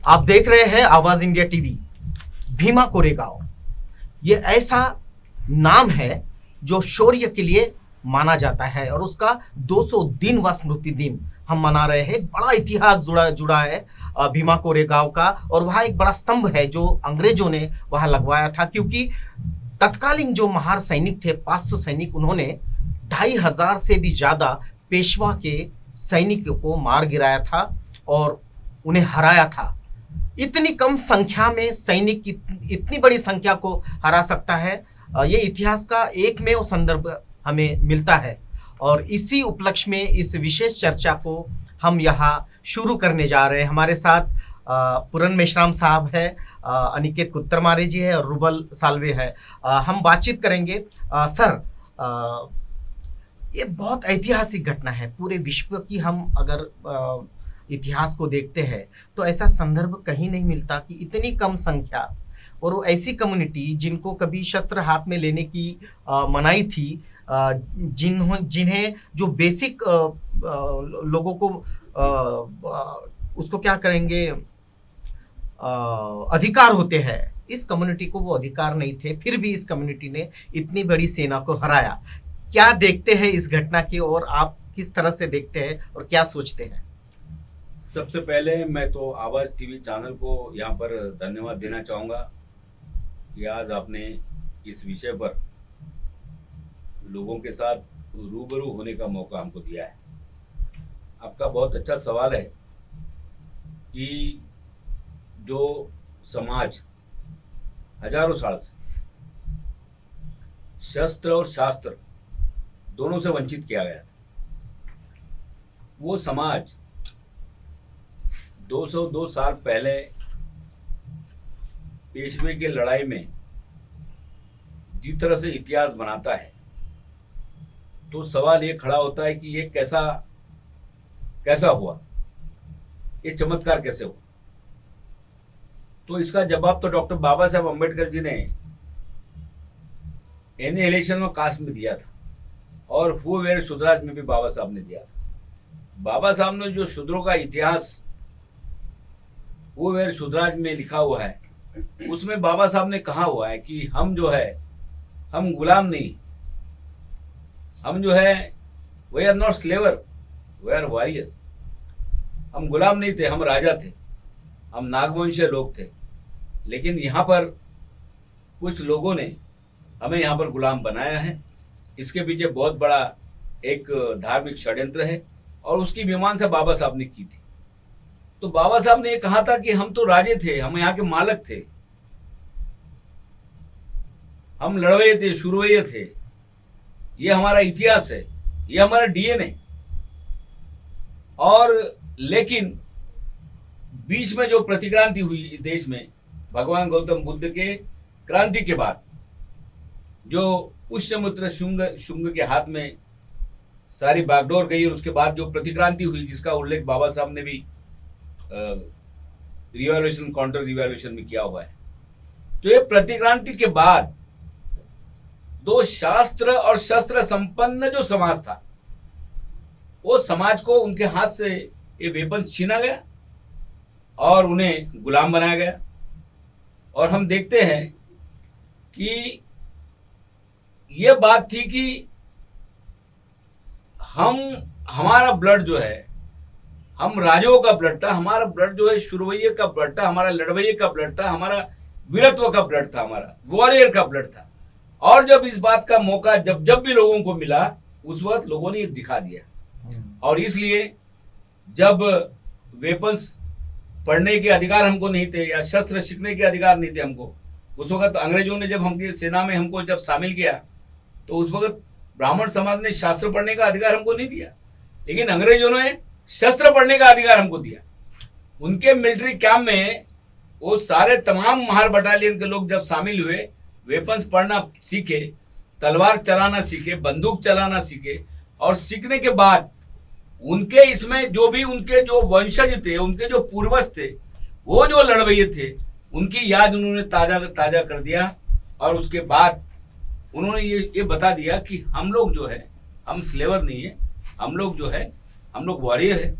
आप देख रहे हैं आवाज इंडिया टीवी। भीमा कोरेगांव ये ऐसा नाम है जो शौर्य के लिए माना जाता है और उसका 200 दिन व स्मृति दिन हम मना रहे हैं। एक बड़ा इतिहास जुड़ा है भीमा कोरेगांव का, और वहाँ एक बड़ा स्तंभ है जो अंग्रेजों ने वहाँ लगवाया था, क्योंकि तत्कालीन जो महार सैनिक थे 500 सैनिक, उन्होंने 2500 से भी ज्यादा पेशवा के सैनिकों को मार गिराया था और उन्हें हराया था। इतनी कम संख्या में सैनिक इतनी बड़ी संख्या को हरा सकता है, ये इतिहास का एकमेव संदर्भ हमें मिलता है। और इसी उपलक्ष्य में इस विशेष चर्चा को हम यहाँ शुरू करने जा रहे हैं। हमारे साथ पूरन मेश्राम साहब है, अनिकेत कुत्तरमारे जी है और रुबल सालवे है। हम बातचीत करेंगे। सर, ये बहुत ऐतिहासिक घटना है। पूरे विश्व की हम अगर इतिहास को देखते हैं तो ऐसा संदर्भ कहीं नहीं मिलता कि इतनी कम संख्या और वो ऐसी कम्युनिटी जिनको कभी शस्त्र हाथ में लेने की मनाही थी, जिन्हें जो बेसिक लोगों को उसको क्या करेंगे अधिकार होते हैं, इस कम्युनिटी को वो अधिकार नहीं थे, फिर भी इस कम्युनिटी ने इतनी बड़ी सेना को हराया। क्या देखते हैं इस घटना की और आप किस तरह से देखते हैं और क्या सोचते हैं? सबसे पहले मैं तो आवाज टीवी चैनल को यहाँ पर धन्यवाद देना चाहूँगा कि आज आपने इस विषय पर लोगों के साथ रूबरू होने का मौका हमको दिया है। आपका बहुत अच्छा सवाल है कि जो समाज हजारों साल से शस्त्र और शास्त्र दोनों से वंचित किया गया था, वो समाज 202 साल पहले पेशवे के लड़ाई में जिस तरह से इतिहास बनाता है, तो सवाल ये खड़ा होता है कि ये कैसा हुआ, ये चमत्कार कैसे हुआ। तो इसका जवाब तो डॉक्टर बाबा साहब अम्बेडकर जी ने एनिहिलेशन ऑफ कास्ट में दिया था और हु वेर शूद्राज में भी बाबा साहब ने दिया था। बाबा साहब ने जो शूद्रों का इतिहास हु वेर शूद्राज में लिखा हुआ है, उसमें बाबा साहब ने कहा हुआ है कि हम जो है, हम गुलाम नहीं, हम जो है we are not slaver, we are warrior. हम गुलाम नहीं थे, हम राजा थे, हम नागवंशीय लोग थे, लेकिन यहाँ पर कुछ लोगों ने हमें यहाँ पर गुलाम बनाया है। इसके पीछे बहुत बड़ा एक धार्मिक षड्यंत्र है और उसकी मीमांसा बाबा साहब ने की थी। तो बाबा साहब ने कहा था कि हम तो राजे थे, हम यहाँ के मालिक थे, हम लड़वैये थे, शूरवैये थे, ये हमारा इतिहास है, ये हमारा डीएनए। और लेकिन बीच में जो प्रतिक्रांति हुई देश में भगवान गौतम बुद्ध के क्रांति के बाद, जो पुष्यमित्र शुंग के हाथ में सारी बागडोर गई और उसके बाद जो प्रतिक्रांति हुई, जिसका उल्लेख बाबा साहब ने भी रिवॉल्यूशन, काउंटर रिवॉल्यूशन में किया हुआ है। तो ये प्रतिक्रांति के बाद दो शास्त्र और शस्त्र संपन्न जो समाज था, वो समाज को उनके हाथ से ये वेपन छीना गया और उन्हें गुलाम बनाया गया। और हम देखते हैं कि ये बात थी कि हमारा ब्लड जो है, हम राजाओं का ब्लड था, हमारा ब्लड जो है शूरवैये का ब्लड था, हमारा लड़वैये का ब्लड था, हमारा वीरत्व का ब्लड था, हमारा वॉरियर का ब्लड था। और जब इस बात का मौका जब भी लोगों को मिला, उस वक्त लोगों ने ये दिखा दिया। और इसलिए जब वेपन्स पढ़ने के अधिकार हमको नहीं थे या शस्त्र सीखने के अधिकार नहीं थे हमको, उस वक्त अंग्रेजों ने जब हमकी सेना में हमको जब शामिल किया, तो उस वक्त ब्राह्मण समाज ने शास्त्र पढ़ने का अधिकार हमको नहीं दिया, लेकिन अंग्रेजों ने शस्त्र पढ़ने का अधिकार हमको दिया। उनके मिलिट्री कैंप में वो सारे तमाम महार बटालियन के लोग जब शामिल हुए, वेपन्स पढ़ना सीखे, तलवार चलाना सीखे, बंदूक चलाना सीखे, और सीखने के बाद उनके इसमें जो भी उनके जो वंशज थे, उनके जो पूर्वज थे, वो जो लड़वैये थे, उनकी याद उन्होंने ताजा कर दिया। और उसके बाद उन्होंने ये बता दिया कि हम लोग जो है, हम स्लेवर नहीं है, हम लोग जो है, हम लोग वॉरियर है।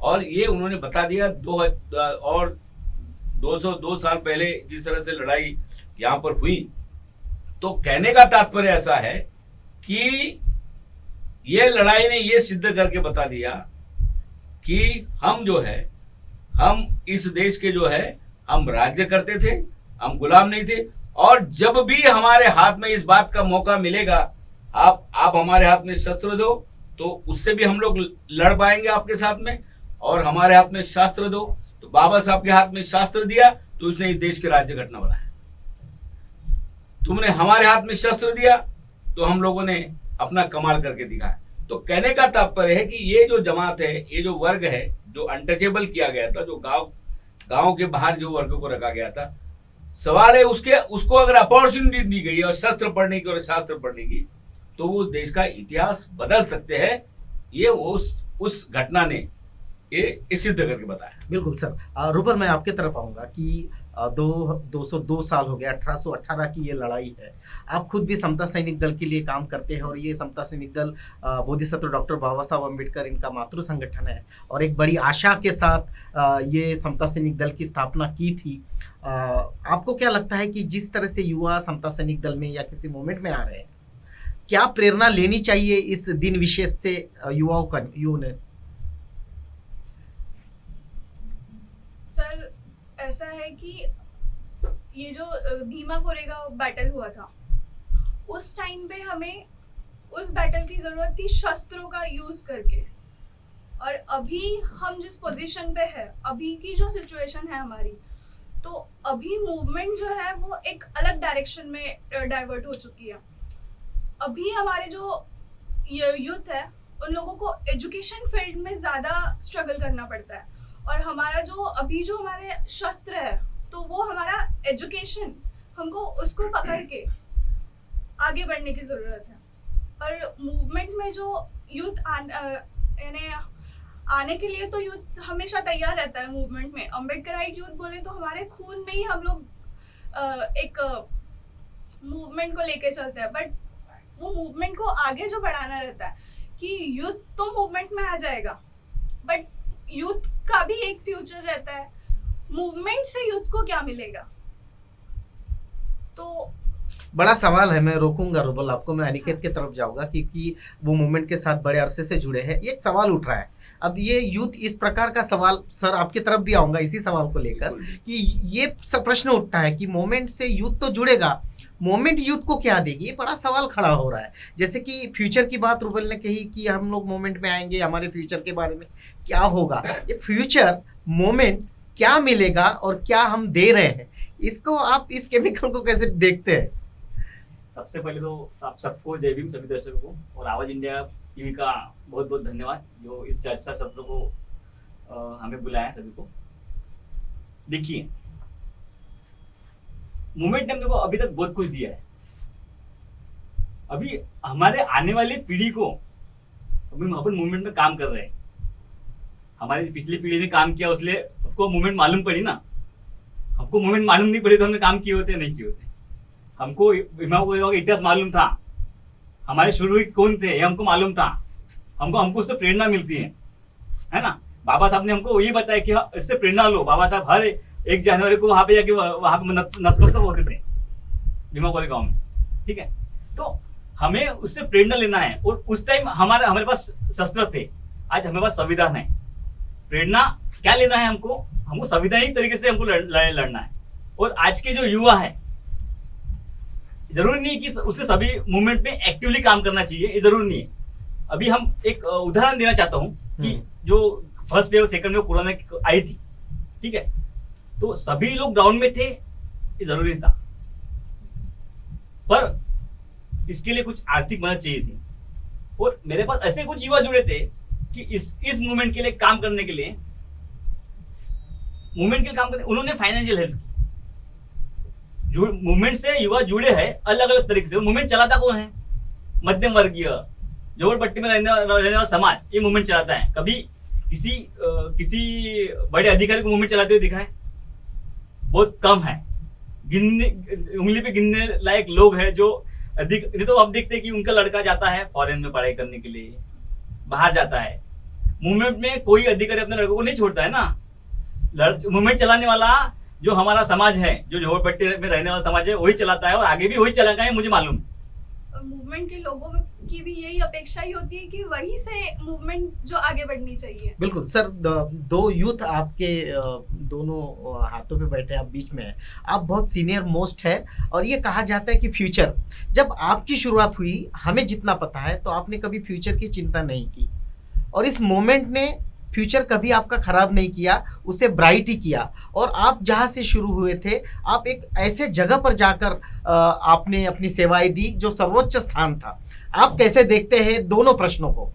और ये उन्होंने बता दिया। और 202 साल पहले जिस तरह से लड़ाई यहाँ पर हुई, तो कहने का तात्पर्य ऐसा है कि ये लड़ाई ने ये सिद्ध करके बता दिया कि हम जो है, हम इस देश के जो है, हम राज्य करते थे, हम गुलाम नहीं थे। और जब भी हमारे हाथ में इस बात का मौका मिलेगा, आप हमारे हाथ में शस्त्र दो तो उससे भी हम लोग लड़ पाएंगे आपके साथ में, और हमारे हाथ में शास्त्र दो, तो बाबा साहब के हाथ में शास्त्र दिया तो उसने इस देश की राज्य घटना बनाया। तुमने हमारे हाथ में शस्त्र दिया तो हम लोगों ने अपना कमाल करके दिखाया। तो कहने का तात्पर्य है कि ये जो जमात है, ये जो वर्ग है, जो अनटचेबल किया गया था, जो गांव के बाहर जो वर्ग को रखा गया था, सवाल है उसको अगर अपॉर्चुनिटी दी गई और शस्त्र पढ़ने की और शास्त्र पढ़ने की, तो वो देश का इतिहास बदल सकते हैं। ये उस घटना ने ये सिद्ध करके बताया। बिल्कुल सर। रूबल, मैं आपके तरफ आऊंगा कि 202 साल हो गया, 1818 की ये लड़ाई है। आप खुद भी समता सैनिक दल के लिए काम करते हैं और ये समता सैनिक दल बोधिसत्व डॉक्टर बाबा साहब अम्बेडकर इनका मातृ संगठन है और एक बड़ी आशा के साथ ये समता सैनिक दल की स्थापना की थी। आपको क्या लगता है कि जिस तरह से युवा समता सैनिक दल में या किसी मूवमेंट में आ रहे हैं, क्या प्रेरणा लेनी चाहिए इस दिन विशेष से युवाओं ने? सर, ऐसा है कि ये जो भीमा कोरेगांव बैटल हुआ था, उस टाइम पे हमें उस बैटल की ज़रूरत थी शस्त्रों का यूज़ करके। और अभी हम जिस पोजीशन पे है, अभी की जो सिचुएशन है हमारी, तो अभी मूवमेंट जो है वो एक अलग डायरेक्शन में डाइवर्ट हो चुकी है। अभी हमारे जो यूथ है, उन लोगों को एजुकेशन फील्ड में ज़्यादा स्ट्रगल करना पड़ता है, और हमारा जो हमारे शस्त्र है, तो वो हमारा एजुकेशन, हमको उसको पकड़ के आगे बढ़ने की ज़रूरत है। और मूवमेंट में जो यूथ यानी आने के लिए तो यूथ हमेशा तैयार रहता है मूवमेंट में। अम्बेडकराइट यूथ बोले तो हमारे खून में ही हम लोग एक मूवमेंट को लेके चलते हैं, बट वो मूवमेंट को आगे जो बढ़ाना रहता है कि यूथ तो मूवमेंट में आ जाएगा, बट यूथ का भी एक फ्यूचर रहता है। मूवमेंट से यूथ को क्या मिलेगा? तो बड़ा सवाल है। मैं रोकूंगा रूबल आपको, मैं अनिकेत की तरफ जाऊंगा क्योंकि वो मूवमेंट के साथ बड़े अरसे से जुड़े हैं। एक सवाल उठ रहा है, अब ये यूथ इस प्रकार का सवाल, सर आपकी तरफ भी आऊंगा इसी सवाल को लेकर कि ये सब प्रश्न उठता है कि मूवमेंट से यूथ तो जुड़ेगा, मूवमेंट यूथ को क्या देगी? ये बड़ा सवाल खड़ा हो रहा है। जैसे कि फ्यूचर की बात रूबल ने कही कि हम लोग मूवमेंट में आएंगे, हमारे फ्यूचर के बारे में क्या होगा, ये फ्यूचर मूवमेंट क्या मिलेगा और क्या हम दे रहे हैं, इसको आप इस केमिकल को कैसे देखते हैं? सबसे पहले तो सबको जय भीम, सभी दर्शकों को और आवाज इंडिया टीवी का बहुत बहुत धन्यवाद जो इस चर्चा सत्र को हमें बुलाया सभी को। देखिए, मूवमेंट ने हमको अभी तक बहुत कुछ दिया है। अभी हमारे आने वाली पीढ़ी को अभी हम अपन मूवमेंट में काम कर रहे हैं। हमारी पिछली पीढ़ी ने काम किया, उसलिए उसको मूवमेंट मालूम पड़ी ना। हमको मूवमेंट मालूम नहीं पड़ी तो हमने काम किए होते नहीं किए होते। हमको इतिहास मालूम था, हमारे शुरू कौन थे ये हमको मालूम था, हमको उससे प्रेरणा मिलती है ना। बाबा साहब ने हमको ये बताया कि इससे प्रेरणा लो। बाबा साहब हर 1 जनवरी को वहां पे जाके वहां पे नतमस्तक होते थे भीमा कोरेगांव में, ठीक है। तो हमें उससे प्रेरणा लेना है, और उस टाइम हमारे पास शस्त्र थे, आज हमारे पास संविधान है। प्रेरणा क्या लेना है हमको संवैधानिक तरीके से हमको लड़ना है। और आज के जो युवा है, जरूरी नहीं कि उससे सभी मूवमेंट में एक्टिवली काम करना चाहिए, ये जरूरी नहीं है। अभी हम एक उदाहरण देना चाहता हूं कि जो first wave second wave corona आई थी, ठीक है, तो सभी लोग ग्राउंड में थे, ये जरूरी था, पर इसके लिए कुछ आर्थिक मदद चाहिए थी। और मेरे पास ऐसे कुछ युवा जुड़े थे कि इस मूवमेंट के लिए काम करने के लिए उन्होंने फाइनेंशियल हेल्प की। मूवमेंट से युवा जुड़े हैं अलग अलग तरीके से। मूवमेंट चलाता कौन है? मध्यम वर्गीय, झोपड़पट्टी में रहने वाला समाज ये मूवमेंट चलाता है। कभी किसी बड़े अधिकारी को मूवमेंट चलाते हुए दिखा है? बहुत कम है। उंगली पे गिनने लायक लोग हैं जो अधिक। नहीं तो आप देखते हैं कि उनका लड़का जाता है फॉरेन में पढ़ाई करने के लिए, बाहर जाता है। मूवमेंट में कोई अधिकारी अपने लड़कों को नहीं छोड़ता है ना। मूवमेंट चलाने वाला जो हमारा समाज है, जो झोपड़पट्टी में रहने वाला समाज है, वही चलाता है और आगे भी वही चलाएगा, है मुझे मालूम है। मूवमेंट के लोगों की भी यही अपेक्षा ही होती है कि वहीं से मूवमेंट जो आगे बढ़नी चाहिए। बिल्कुल सर, दो यूथ आपके दोनों हाथों पे बैठे, आप बीच में हैं, आप बहुत सीनियर मोस्ट है और ये कहा जाता है कि फ्यूचर, जब आपकी शुरुआत हुई हमें जितना पता है तो आपने कभी फ्यूचर की चिंता नहीं की और इस मोमेंट ने फ्यूचर कभी आपका खराब नहीं किया, उसे ब्राइट ही किया। और आप जहाँ से शुरू हुए थे, आप एक ऐसे जगह पर जाकर आपने अपनी सेवाएं दी जो सर्वोच्च स्थान था। आप कैसे देखते हैं दोनों प्रश्नों को?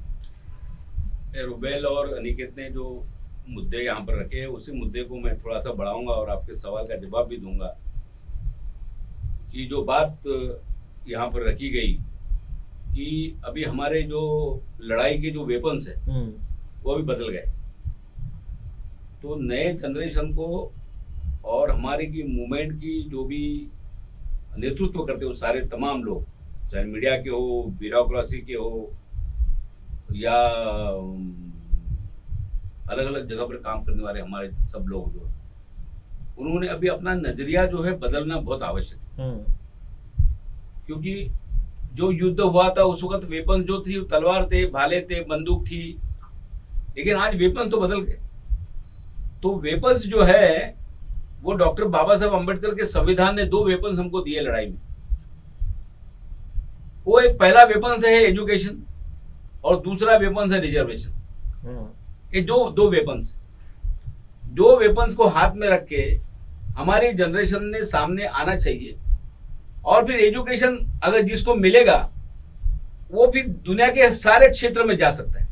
रुबेल और अनिकेत ने जो मुद्दे यहाँ पर रखे हैं, उसी मुद्दे को मैं थोड़ा सा बढ़ाऊंगा और आपके सवाल का जवाब भी दूंगा कि जो बात यहाँ पर रखी गई कि अभी हमारे जो लड़ाई के जो वेपन्स है वो भी बदल गए। तो नए जनरेशन को और हमारे की मूवमेंट की जो भी नेतृत्व करते हो सारे तमाम लोग, चाहे मीडिया के हो, ब्यूरोक्रेसी के हो या अलग अलग जगह पर काम करने वाले हमारे सब लोग, जो उन्होंने अभी अपना नजरिया जो है बदलना बहुत आवश्यक है। क्योंकि जो युद्ध हुआ था उस वक्त वेपन जो थी, तलवार थे, भाले थे, बंदूक थी, लेकिन आज वेपन तो बदल गए। तो वेपन्स जो है वो डॉक्टर बाबा साहब अम्बेडकर के संविधान ने 2 वेपन्स हमको दिए लड़ाई में। वो एक पहला वेपन है एजुकेशन और दूसरा वेपन है रिजर्वेशन। ये दो वेपन्स को हाथ में रख के हमारी जनरेशन ने सामने आना चाहिए। और फिर एजुकेशन अगर जिसको मिलेगा वो फिर दुनिया के सारे क्षेत्र में जा सकता है,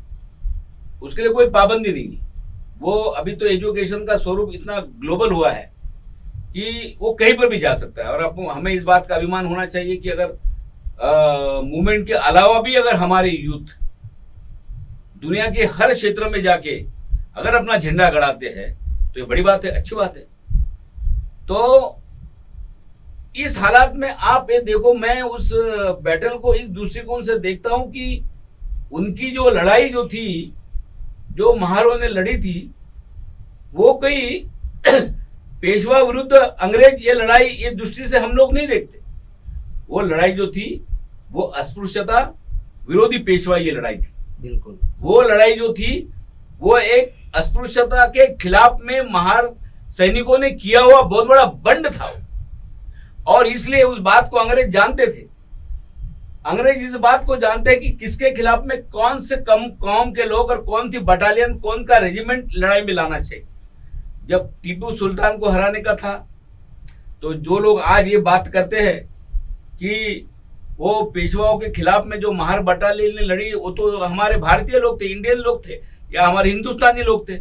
उसके लिए कोई पाबंदी नहीं है। वो अभी तो एजुकेशन का स्वरूप इतना ग्लोबल हुआ है कि वो कहीं पर भी जा सकता है। और अब हमें इस बात का अभिमान होना चाहिए कि अगर मूवमेंट के अलावा भी अगर हमारे यूथ दुनिया के हर क्षेत्र में जाके अगर अपना झंडा गड़ाते हैं तो ये बड़ी बात है, अच्छी बात है। तो इस हालात में आप ये देखो, मैं उस बैटल को इस दृष्टिकोण से देखता हूं कि उनकी जो लड़ाई जो थी, जो महारों ने लड़ी थी, वो कोई पेशवा विरुद्ध अंग्रेज ये लड़ाई ये दृष्टि से हम लोग नहीं देखते। वो लड़ाई जो थी वो अस्पृश्यता विरोधी पेशवा ये लड़ाई थी। बिल्कुल, वो लड़ाई जो थी वो एक अस्पृश्यता के खिलाफ में महार सैनिकों ने किया हुआ बहुत बड़ा बंड था। और इसलिए उस बात को अंग्रेज जानते थे। अंग्रेज इस बात को जानते हैं कि किसके खिलाफ में कौन से कम कौम के लोग और कौन सी बटालियन, कौन का रेजिमेंट लड़ाई में लाना चाहिए। जब टीपू सुल्तान को हराने का था तो जो लोग आज ये बात करते हैं कि वो पेशवाओं के खिलाफ में जो महार बटालियन ने लड़ी वो तो हमारे भारतीय लोग थे, इंडियन लोग थे या हमारे हिंदुस्तानी लोग थे,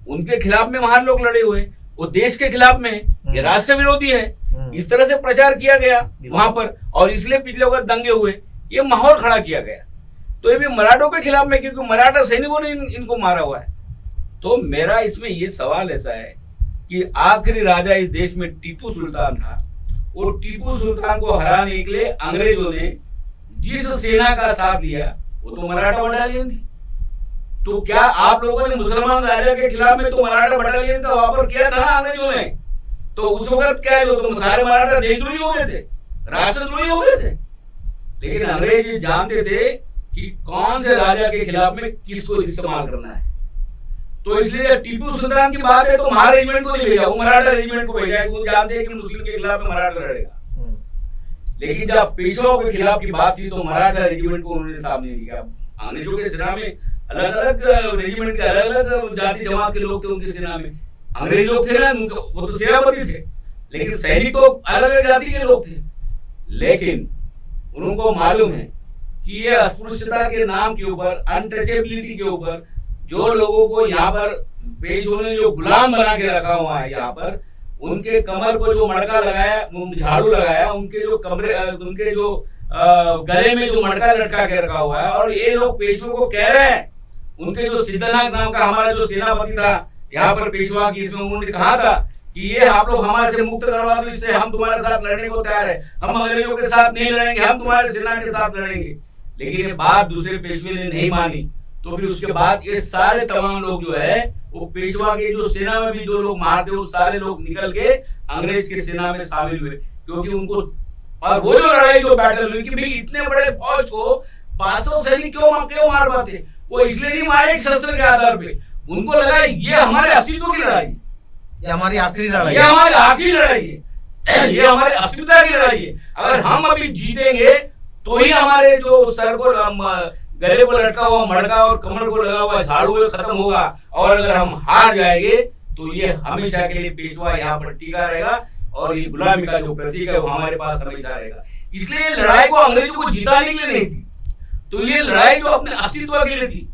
उनके खिलाफ में महार लोग लड़े हुए, वो देश के खिलाफ में है, ये राष्ट्र विरोधी है। इस तरह से प्रचार किया गया वहां पर और इसलिए पिछले वक्त दंगे हुए, ये माहौल खड़ा किया गया। तो ये भी मराठों के खिलाफ में, क्योंकि मराठा सैनिकों ने इनको मारा हुआ है। तो मेरा इसमें ये सवाल ऐसा है कि आखिरी राजा इस देश में टीपू सुल्तान था। वो टीपू सुल्तान को हराने के लिए अंग्रेजों ने जिस सेना का साथ लिया वो तो मराठा बटालियन थी। तो क्या आप लोगों ने मुसलमान राजा के खिलाफ में तो मराठा बटालियन का वापर किया था ना अंग्रेजों ने? तो उस वक्त क्या है, तो सारे मराठा देशद्रोही हो गए थे, राष्ट्रद्रोही हो गए थे। लेकिन अंग्रेज ये जानते थे कि कौन से राजा के खिलाफ में किसको इस्तेमाल करना है। तो इसलिए टीपू सुल्तान की बात है तो महार रेजिमेंट को नहीं भेजा, वो मराठा रेजिमेंट को भेजा। वो जानते हैं कि मुस्लिम के खिलाफ में मराठा लड़ेगा। लेकिन जब पेशवाओं के खिलाफ की बात थी तो मराठा रेजिमेंट को उन्होंने सामने नहीं किया। अंग्रेजों के सेना में अलग अलग रेजिमेंट के अलग अलग जाति जमात के लोग थे उनकी सेना में। अंग्रेज लोग थे ना, वो तो सेनापति थे, लेकिन सैनिक तो अलग अलग जाति के लोग थे। लेकिन उनको मालूम है कि ये अस्पृश्यता के नाम के ऊपर, अनटचेबिलिटी के ऊपर जो लोगों को यहाँ पर पेश होने जो गुलाम बना के रखा हुआ है, यहाँ पर उनके कमर को जो मटका लगाया, झाड़ू लगाया, उनके जो कमरे, उनके जो गले में जो मटका लटका के रखा हुआ है। और ये लोग पेशवों को कह रहे हैं, उनके जो सिद्धनाथ नाम का हमारा जो सेनापति था यहाँ पर पेशवा की, इसमें उन्होंने कहा था कि ये आप लोग हमारे से मुक्त करवा दो, इससे हम तुम्हारे साथ लड़ने को तैयार है, हम अंग्रेजों के साथ नहीं लड़ेंगे, हम तुम्हारे सेना के साथ लड़ेंगे। लेकिन ये बात दूसरे पेशवे ने नहीं मानी तो फिर उसके बाद ये सारे तमाम लोग जो है वो पेशवा के जो सेना में भी जो लोग मारते वो सारे लोग निकल के अंग्रेज की सेना में शामिल हुए, क्योंकि उनको और वो जो लड़ाई जो बैटल हुई कि भाई इतने बड़े फौज को 500 सैनिक क्यों मार पाते, वो इसलिए नहीं मारे शस्त्र के आधार पे, उनको लगा ये हमारे अस्तित्व की लड़ाई, ये हमारी आखिरी लड़ाई ये हमारी आखिरी लड़ाई है, ये हमारे अस्मिता की लड़ाई है। अगर हम अभी जीतेंगे तो ही हमारे जो सर को गले को लटका हुआ मड़का और कमर को लगा हुआ झाड़ू खत्म होगा, और अगर हम हार जाएंगे तो ये हमेशा के लिए पेशवा यहाँ पर टिका रहेगा और ये गुलामी का जो प्रतीक है वो हमारे पास हमेशा रहेगा। इसलिए लड़ाई को अंग्रेजों को जिताने के लिए नहीं थी, तो ये लड़ाई जो अपने अस्तित्व के लिए थी,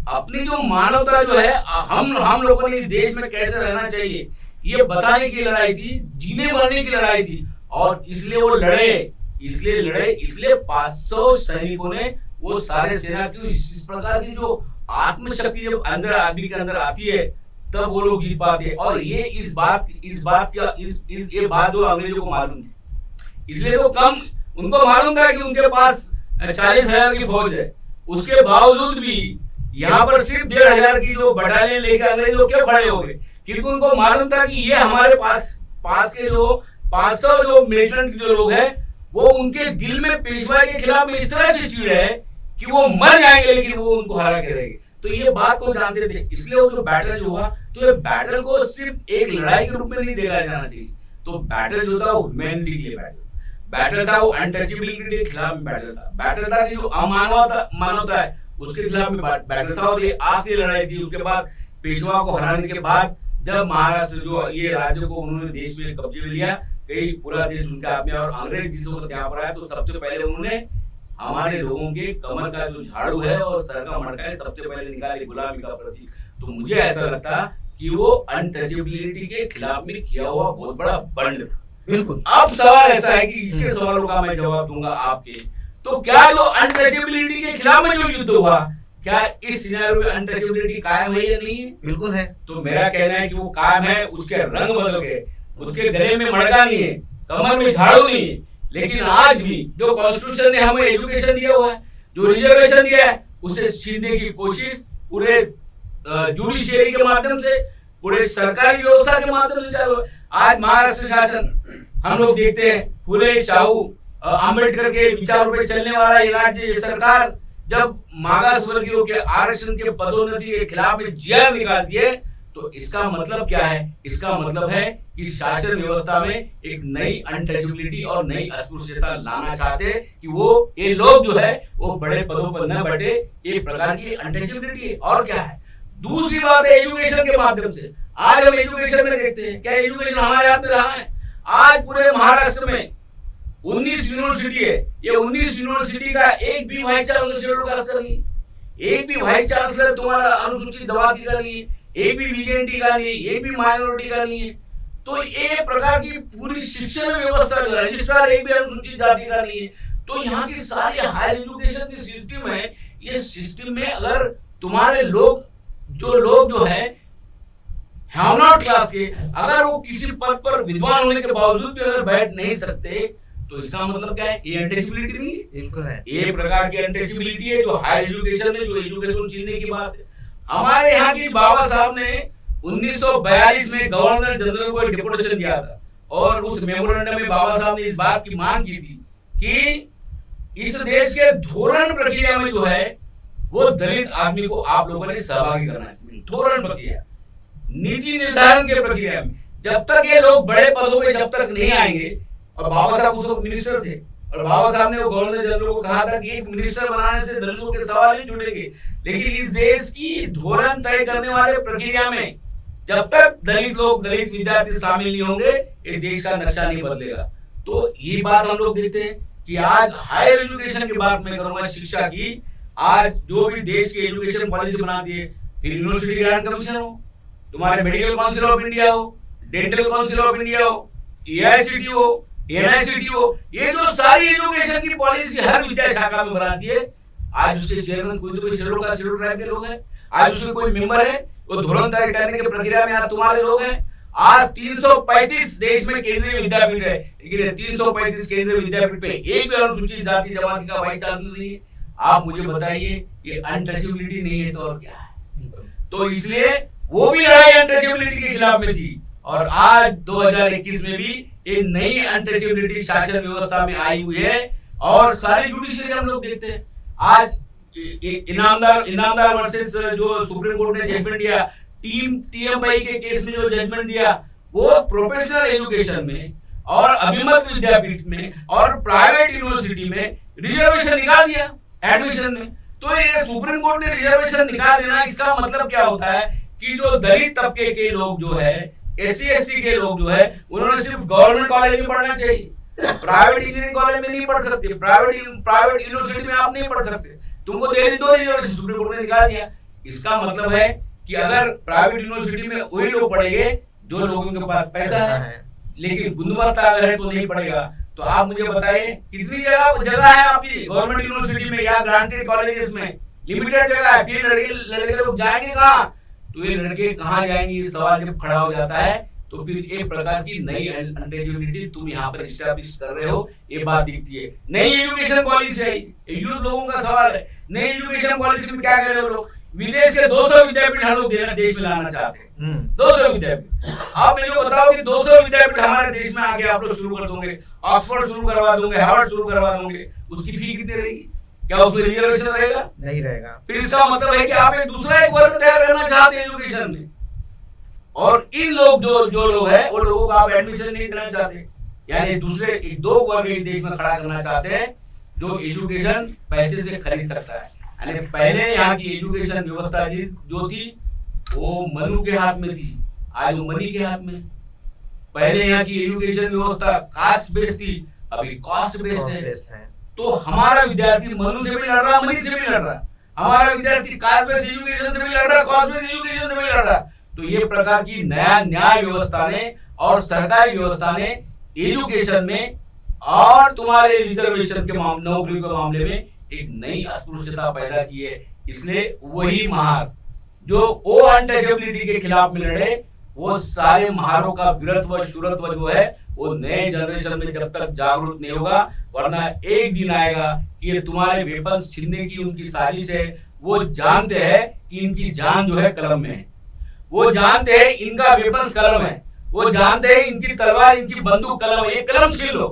अपनी जो मानवता जो है हम लोगों ने इस देश में कैसे रहना चाहिए ये बताने की लड़ाई थी, जीने मरने की लड़ाई थी, और इसलिए वो लड़े, इसलिए 500 सैनिकों ने वो सारे सेना की इस प्रकार की जो आत्मशक्ति जब अंदर आदमी के अंदर आती है तब वो लोग जीत पाते हैं। और ये इस बात ये बात जो अंग्रेजों को मालूम थी, इसलिए तो कम उनको मालूम था कि उनके पास 40,000 की फौज है, उसके बावजूद भी यहाँ पर सिर्फ 1,500 की जो बटालियन लेकर अंग्रेज लोग क्यों खड़े हो गए, क्योंकि उनको मालूम था कि ये हमारे पास के जो 500 जो मिलिटेंट जो लोग हैं वो उनके दिल में पेशवा के खिलाफ इस तरह से चिड़ है कि वो मर जाएंगे लेकिन वो उनको हरा के रहेंगे। तो ये बात को जानते थे, इसलिए वो जो बैटल जो हुआ, तो ये बैटल को सिर्फ एक लड़ाई के रूप में नहीं देखा जाना चाहिए। तो बैटल जो था वो ह्यूमैनिटी के लिए बैटल था, वो अनटचेबिलिटी के खिलाफ में बैटल था कि जो मानवता है उसके खिलाफ में बैटल था। और ये आखिरी लड़ाई थी। उसके बाद पेशवा को हराने के बाद जब महाराष्ट्र जो ये राज्य को उन्होंने देश में कब्जे में लिया, कई पूरा देश उनका आप में, और अंग्रेज जिस वक्त यहाँ पर आया तो सबसे पहले उन्होंने हमारे लोगों के कमर का जो झाड़ू है और सर का मटका है सबसे पहले निकाले, गुलामी का प्रतीक। तो मुझे ऐसा लगता कि वो अनटचेबिलिटी के खिलाफ में किया हुआ बहुत बड़ा बंड था। बिल्कुल। अब सवाल ऐसा है कि इसके सवालों का मैं जवाब दूंगा आपके, तो क्या जो अनटचेबिलिटी के खिलाफ में जो युद्ध हुआ, क्या इस सिनेरियो में अनटचेबिलिटी कायम है या नहीं है? बिल्कुल है। तो मेरा कहना है कि वो कायम है, उसके रंग बदल गए, उसके गले में मड़का नहीं है, कमर में झाड़ू नहीं है, लेकिन आज भी जो कॉन्स्टिट्यूशन ने हमें एजुकेशन दिया हुआ है, जो रिजर्वेशन दिया है, उसे छीनने की कोशिश पूरे जुडिशियरी के माध्यम से, पूरे सरकारी व्यवस्था के माध्यम से चालू है। आज महाराष्ट्र शासन हम लोग देखते हैं, फुले शाहू अम्बेडकर के विचारों पे चलने वाला ये राज्य, ये सरकार जब मागास वर्गीयों के आरक्षण के पदोन्नति के खिलाफ जीआर निकालती है, तो इसका मतलब क्या है? इसका मतलब है कि शासन व्यवस्था में एक नई अनटचेबिलिटी और नई अस्पृश्यता लाना चाहते हैं कि वो ये लोग जो है वो बड़े पदों पर न बैठे, एक प्रकार की अनटचेबिलिटी है। और क्या है? दूसरी बात है एजुकेशन के माध्यम से। आज हम एजुकेशन में देखते हैं, क्या एजुकेशन हमारे हाथ में रहा है? आज पूरे महाराष्ट्र में 19 यूनिवर्सिटी है, ये 19 यूनिवर्सिटी का एक भी वाइस चांसलर शेड्यूल कास्ट का नहीं, एक भी वाइस चांसलर तुम्हारा अनुसूचित जाति का नहीं है, एक भी वीजेंटी का नहीं है, एक भी माइनॉरिटी का नहीं है। तो ये प्रकार की पूरी शिक्षण व्यवस्था जो रजिस्ट्रार एक भी अनुसूचित जाति का नहीं है। तो यहाँ की सारी हायर एजुकेशन की सिस्टम है, ये सिस्टम में अगर तुम्हारे लोग जो है हैवनॉट क्लास के, अगर वो किसी पद पर विद्वान होने के बावजूद भी अगर बैठ नहीं सकते, तो इसका मतलब क्या है? ये अनटचेबिलिटी नहीं है। बिल्कुल है। ये प्रकार की अनटचेबिलिटी है जो हायर एजुकेशन में, जो एजुकेशन छीनने की बात है। हमारे यहाँ की बाबा साहब ने 1942 में गवर्नर जनरल को एक डिपुटेशन दिया था, और उस मेमोरेंडम में बाबा साहब ने इस बात की मांग की थी कि इस देश के धोरण प्रक्रिया में जो है वो दलित आदमी को आप लोगों ने सहभागी करना चाहिए। धोरण प्रक्रिया, नीति निर्धारण के प्रक्रिया में जब तक ये लोग बड़े पदों पे जब तक नहीं आएंगे, और बाबा साहब उस वक्त मिनिस्टर थे, और बाबा साहब ने वो गवर्नर जनरल को कहा था कि एक मिनिस्टर बनाने से दलितों के सवाल नहीं जुड़ेंगे, लेकिन इस देश की धोरण तय करने वाले प्रक्रिया में जब तक दलित विद्यार्थी शामिल नहीं होंगे, इस देश का नक्शा नहीं बदलेगा। तो ये बात हम लोग देखते हैं कि आज हायर एजुकेशन की बात मैं करूंगा, शिक्षा की, आज जो भी देश की एजुकेशन पॉलिसी बनाती है, फिर यूनिवर्सिटी ग्रांट कमीशन हो, तुम्हारे मेडिकल काउंसिल ऑफ इंडिया हो, डेंटल काउंसिल ऑफ इंडिया हो, एआईसीटी हो, एनआईसीटी हो, ये जो सारी एजुकेशन की पॉलिसी हर विद्या शाखा में बनाती है, आज उसके चेयरमैन कोई तो कोई शेड्यूल ट्राइब के लोग हैं, आज उसके कोई मेंबर है, वो धोरण तय करने की प्रक्रिया में आज तुम्हारे लोग हैं। आज 335 देश में केंद्रीय विद्यापीठ है, लेकिन 335 केंद्रीय विद्यापीठ पे एक भी अनुसूचित जाति जमाती का वाइस चांसलर नहीं है। आप मुझे बताइए ये अनटचेबिलिटी नहीं है तो और क्या है। तो इसलिए वो भी लड़ाई अनटचेबिलिटी के खिलाफ में थी, और आज 2021 में भी एक नई अनटचेबिलिटी शासन व्यवस्था में आई हुई है। और सारे जुडिशरी हम लोग देखते हैं आज इनामदार वर्सेस जो सुप्रीम कोर्ट ने जजमेंट दिया, टीएमआई के केस में जो जजमेंट दिया, वो प्रोफेशनल एजुकेशन में और अभिमत विद्यापीठ में और प्राइवेट यूनिवर्सिटी में रिजर्वेशन निकाल दिया एडमिशन में। तो ये सुप्रीम कोर्ट ने रिजर्वेशन निकाल देना, इसका मतलब क्या होता है कि जो दलित तबके के लोग जो है, एससी एसटी के लोग जो है, उन्होंने सिर्फ गवर्नमेंट कॉलेज में पढ़ना चाहिए, प्राइवेट इंजीनियरिंग कॉलेज में नहीं पढ़ सकते, प्राइवेट यूनिवर्सिटी में आप नहीं पढ़ सकते, तुमको देरी दो रिजर्वेशन सुप्रीम कोर्ट ने निकाल दिया। इसका मतलब है कि अगर प्राइवेट यूनिवर्सिटी में वही लोग पढ़ेंगे जो लोगों के पास पैसा है, लेकिन गुणवत्ता अगर है तो नहीं पढ़ेगा। तो आप मुझे बताइए कितनी जगह है आपकी गवर्नमेंट यूनिवर्सिटी में या ग्रांटेड कॉलेजेस में, लिमिटेड जगह है, फिर लड़के लोग जाएंगे कहाँ? तो ये लड़के कहाँ जाएंगे, ये सवाल जब खड़ा हो जाता है तो फिर एक प्रकार की नई अनटचेबिलिटी तुम यहाँ पर एस्टैब्लिश कर रहे हो, ये बात दिखती है। नई एजुकेशन पॉलिसी है, यूथ लोगों का सवाल है, नई एजुकेशन पॉलिसी में क्या कर रहे हो लोग? विदेश के 200 विद्यापीठ हम लोग देश में लाना चाहते हैं, 200 विद्यापीठ। आप मुझे बताओ कि 200 विद्यापीठ हमारे देश में आके आप लोग शुरू कर दोगे, ऑक्सफोर्ड शुरू करवा दोगे, हार्वर्ड शुरू करवा दोगे, उसकी फी कितनी रहेगी? क्या उसमें रिजर्वेशन रहेगा? नहीं रहेगा। फिर इसका मतलब है कि आप एक दूसरा एक वर्ग तैयार करना चाहते हैं एजुकेशन में, और इन लोग जो लोग हैं वो लोगों को आप एडमिशन नहीं देना चाहते, यानी दूसरे एक दो वर्ग एक देश में खड़ा करना चाहते हैं जो एजुकेशन पैसे से खरीद सकता है। यानी पहले यहाँ की एजुकेशन व्यवस्था जो थी वो मनु के हाथ में थी, आज वो मनी के हाथ में। पहले यहाँ की एजुकेशन व्यवस्था कास्ट बेस्ड थी, अभी कॉस्ट बेस्ड है। तो हमारा विद्यार्थी मनु से भी लड़ रहा, मनी से भी लड़ रहा, हमारा विद्यार्थी कास्ट बेस्ड एजुकेशन से भी लड़ रहा, कॉस्ट बेस्ड एजुकेशन से भी लड़ रहा। तो ये प्रकार की नया न्याय व्यवस्था ने और सरकारी व्यवस्था ने एजुकेशन में और तुम्हारे रिजर्वेशन के नौकरी के मामले में एक नई अस्पृश्यता पैदा की है। इसलिए वही महार जो ओ अनटचेबिलिटी के खिलाफ में लड़े, वो सारे महारों का वीरत्व शुरत्व जो है वो नए जनरेशन में जब तक जागरूक नहीं होगा, वरना एक दिन आएगा कि ये तुम्हारे वेपन्स छीनने की उनकी साजिश है। वो जानते हैं कि इनकी जान जो है कलम में है, वो जानते हैं इनका वेपन्स कलम है, वो जानते हैं इनकी तलवार इनकी बंदूक कलम है, ये कलम छीन लो,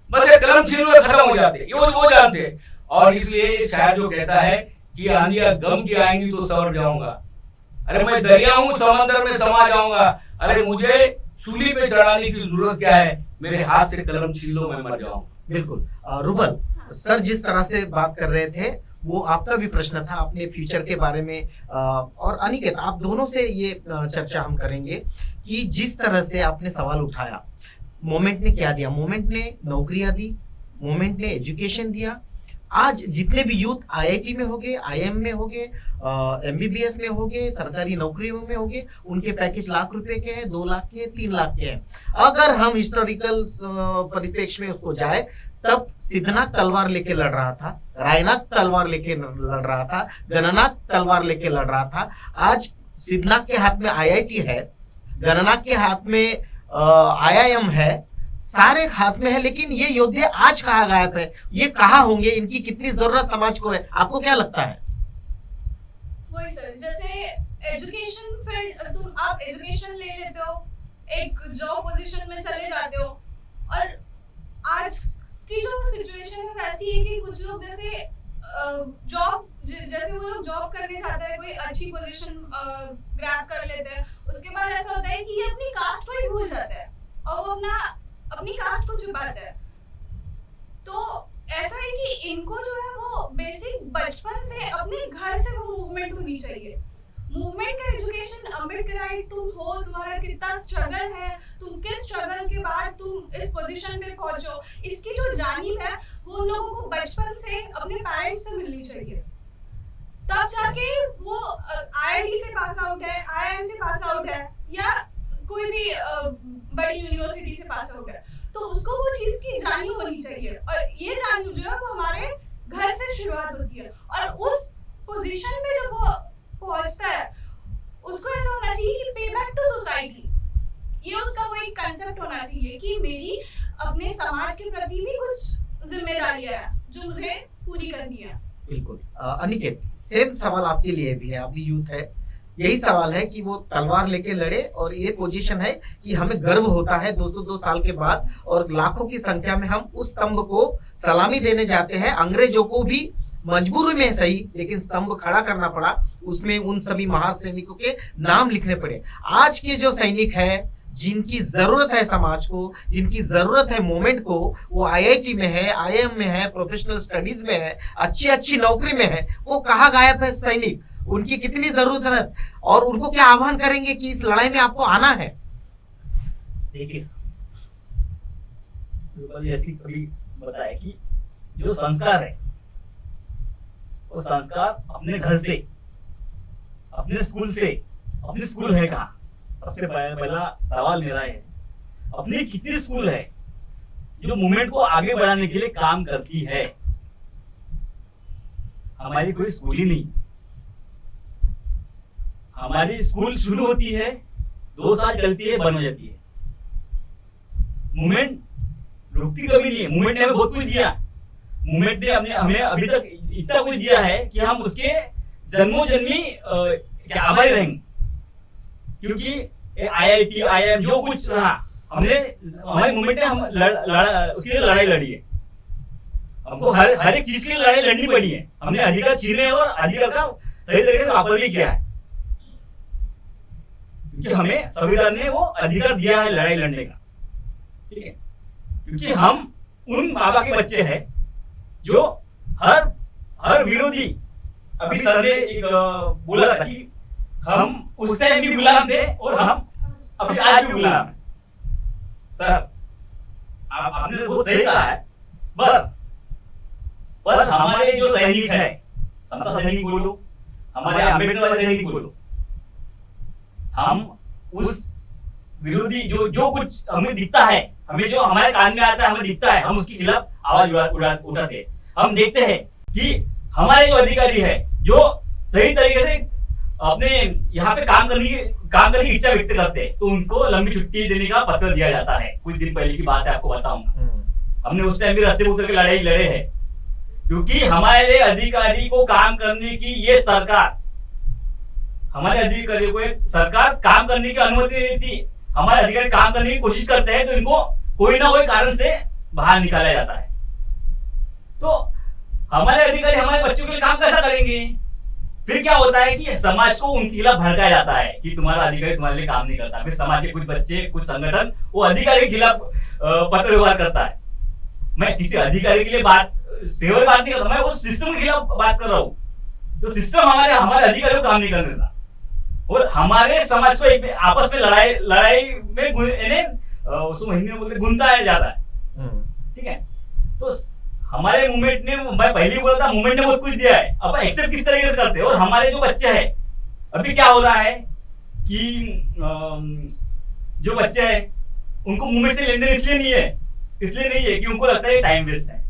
बस ये कलम छीन लो, खत्म हो जाते हैं, ये वो जानते हैं। और इसलिए शायर जो कहता है कि आंधियां गम की आएंगी तो सवर जाऊंगा, अरे मैं दरिया हूं समंदर में समा जाऊंगा, अरे मुझे सूली पे चढ़ाने की जरूरत क्या है, मेरे हाथ से कलम छीन लो मैं मर जाऊंगा। बिल्कुल। रुबल सर जिस तरह से बात कर रहे थे वो आपका भी प्रश्न था अपने फ्यूचर के बारे में, और अनिकेत आप दोनों से ये चर्चा हम करेंगे कि जिस तरह से आपने सवाल उठाया, मोमेंट ने क्या दिया? मोमेंट ने नौकरियां दी, मोमेंट ने एजुकेशन दिया। आज जितने भी यूथ आईआईटी में होंगे, आईएम में होंगे, एमबीबीएस में होंगे, सरकारी नौकरियों में होंगे, उनके पैकेज लाख रुपए के हैं, 2 लाख के, 3 लाख के हैं। अगर हम हिस्टोरिकल परिप्रेक्ष्य में उसको जाए, तब सिद्धनाथ तलवार लेके लड़ रहा था, रायनाथ तलवार लेके लड़ रहा था, गणनाथ तलवार लेके लड़ रहा था। आज सिद्धनाथ के हाथ में आईआईटी है, गणनाथ के हाथ में आईआईएम है, सारे हाथ में है, लेकिन ये योद्धे आज कहाँ गायब है? ये कहाँ होंगे? इनकी कितनी जरूरत समाज को है? आपको क्या लगता है? वही सर, जैसे एजुकेशन फील्ड, तुम आप एजुकेशन ले लेते हो, एक जॉब पोजीशन में चले जाते हो, और आज की जो सिचुएशन है वैसी है कि कुछ लोग जैसे जैसे वो लोग जॉब करने जाते हैं, कोई अच्छी पोजीशन ग्रैब कर लेते हैं, उसके बाद ऐसा होता है कि ये अपनी कास्ट को ही भूल जाता है और वो अपनी कास्ट को छुपाता है। तो ऐसा है कि इनको जो है वो बेसिक बचपन से अपने घर से वो मूवमेंट होनी चाहिए। मूवमेंट का एजुकेशन अम्बेडकराइट तुम हो, तुम्हारा कितना स्ट्रगल है, तुम किस स्ट्रगल के बाद तुम इस पोजीशन पे पहुंचो, इसकी जो जानिब है वो उन लोगों को बचपन से अपने पेरेंट्स से मिलनी चाहिए। तब जाके वो आईआईटी से पास आउट है, आईआईएम से पास आउट है, या कोई भी बड़ी यूनिवर्सिटी से पास आउट है, तो उसको वो चीज की जानी होनी चाहिए। और ये जानी जो है वो हमारे घर से शुरुआत होती है, और उस पोजीशन में जब वो पहुंचता है उसको ऐसा होना चाहिए कि पे बैक टू सोसाइटी, ये उसका वो एक कंसेप्ट होना चाहिए कि मेरी अपने समाज के प्रति भी कुछ जिम्मेदारियां हैं जो मुझे पूरी करनी है। बिल्कुल। अनिकेत, सेम सवाल आपके लिए भी है, आप भी यूथ है, यही सवाल है कि वो तलवार लेके लड़े और ये पोजीशन है कि हमें गर्व होता है 202 साल के बाद और लाखों की संख्या में हम उस स्तंभ को सलामी देने जाते हैं। अंग्रेजों को भी मजबूरी में सही लेकिन स्तंभ खड़ा करना पड़ा, उसमें उन सभी महासैनिकों के नाम लिखने पड़े। आज के जो सैनिक है जिनकी जरूरत है समाज को, जिनकी जरूरत है मूवमेंट को, वो आईआईटी में है, आईआईएम में है, प्रोफेशनल स्टडीज में है, अच्छी अच्छी नौकरी में है, वो कहाँ गायब है सैनिक? उनकी कितनी जरूरत है और उनको क्या आह्वान करेंगे कि इस लड़ाई में आपको आना है? देखिए जैसे कभी बताया कि जो संस्कार है वो संस्कार अपने घर से, अपने स्कूल से, अपने स्कूल है कहाँ? सबसे पहला सवाल मेरा है अपनी कितनी स्कूल है जो मूवमेंट को आगे बढ़ाने के लिए काम करती है? हमारी कोई स्कूल ही नहीं। हमारी स्कूल शुरू होती है, 2 साल चलती है, बंद हो जाती है। मूवमेंट रुकती कभी नहीं है। मूवमेंट ने हमें बहुत कुछ दिया। मूवमेंट ने हमें अभी तक इतना कुछ दिया है कि हम उसके जन्मों जन्मी आभारी रहेंगे, क्योंकि आईआईटी, आईआईएम जो कुछ रहा, हमने हमारी मूवमेंट ने हम उसके लिए लड़ाई लड़ी है। हमको हर एक चीज के लिए लड़ाई लड़नी पड़ी है। हमने अधिकार छीने और अधिकार का सही तरीके से वापर भी किया है, क्योंकि हमें संविधान ने वो अधिकार दिया है लड़ाई लड़ने का। ठीक है, क्योंकि हम उन बाबा के बच्चे हैं जो हर विरोधी, अभी सर ने एक बोला था कि हम उस टाइम भी गुलाम थे और हम अभी आज भी गुलाम हैं। सर आपने बहुत सही कहा है, पर हमारे जो सैनिक है, समता सैनिक बोलो, हमारे अम्बेडकर वाले सैनिक बोलो, हम उस विरोधी जो कुछ हमें दिखता है, हमें जो हमारे कान में आता है, हमें दिखता है, हम उसके खिलाफ आवाज उठाते हैं। हम देखते हैं कि हमारे जो अधिकारी है जो सही तरीके से अपने यहाँ पे काम करने की इच्छा व्यक्त करते हैं, तो उनको लंबी छुट्टी देने का पत्र दिया जाता है। कुछ दिन पहले की बात है, आपको बताऊंगा। हमने उस टाइम भी रास्ते में उतर के लड़ाई लड़े हैं, क्योंकि हमारे अधिकारी को काम करने की ये सरकार, हमारे अधिकारियों को सरकार काम करने की अनुमति नहीं देती। हमारे अधिकारी काम करने की कोशिश करते हैं तो इनको कोई ना कोई कारण से बाहर निकाला जाता है। तो हमारे अधिकारी हमारे बच्चों के लिए काम कैसा करेंगे? फिर क्या होता है कि समाज को उनके खिलाफ भड़काया जाता है कि तुम्हारा अधिकारी तुम्हारे लिए काम नहीं करता। फिर समाज के कुछ बच्चे, कुछ संगठन वो अधिकारी के खिलाफ पत्र व्यवहार करता है। मैं किसी अधिकारी के लिए फेवर बात नहीं करता, मैं उस सिस्टम के खिलाफ बात कर रहा हूँ। जो सिस्टम हमारे अधिकारियों को काम नहीं करने देता और हमारे समाज को एक आपस में लड़ाई में उसको हिंदी में बोलते गुंताया जाता है। ठीक है, तो हमारे मूवमेंट ने, मैं पहले ही बोला था, मूवमेंट ने बहुत कुछ दिया है। अब एक्सेप्ट किस तरीके से करते हैं? और हमारे जो बच्चे हैं, अभी क्या हो रहा है कि जो बच्चे हैं उनको मूवमेंट से लेन देन इसलिए नहीं है कि उनको लगता है टाइम वेस्ट है।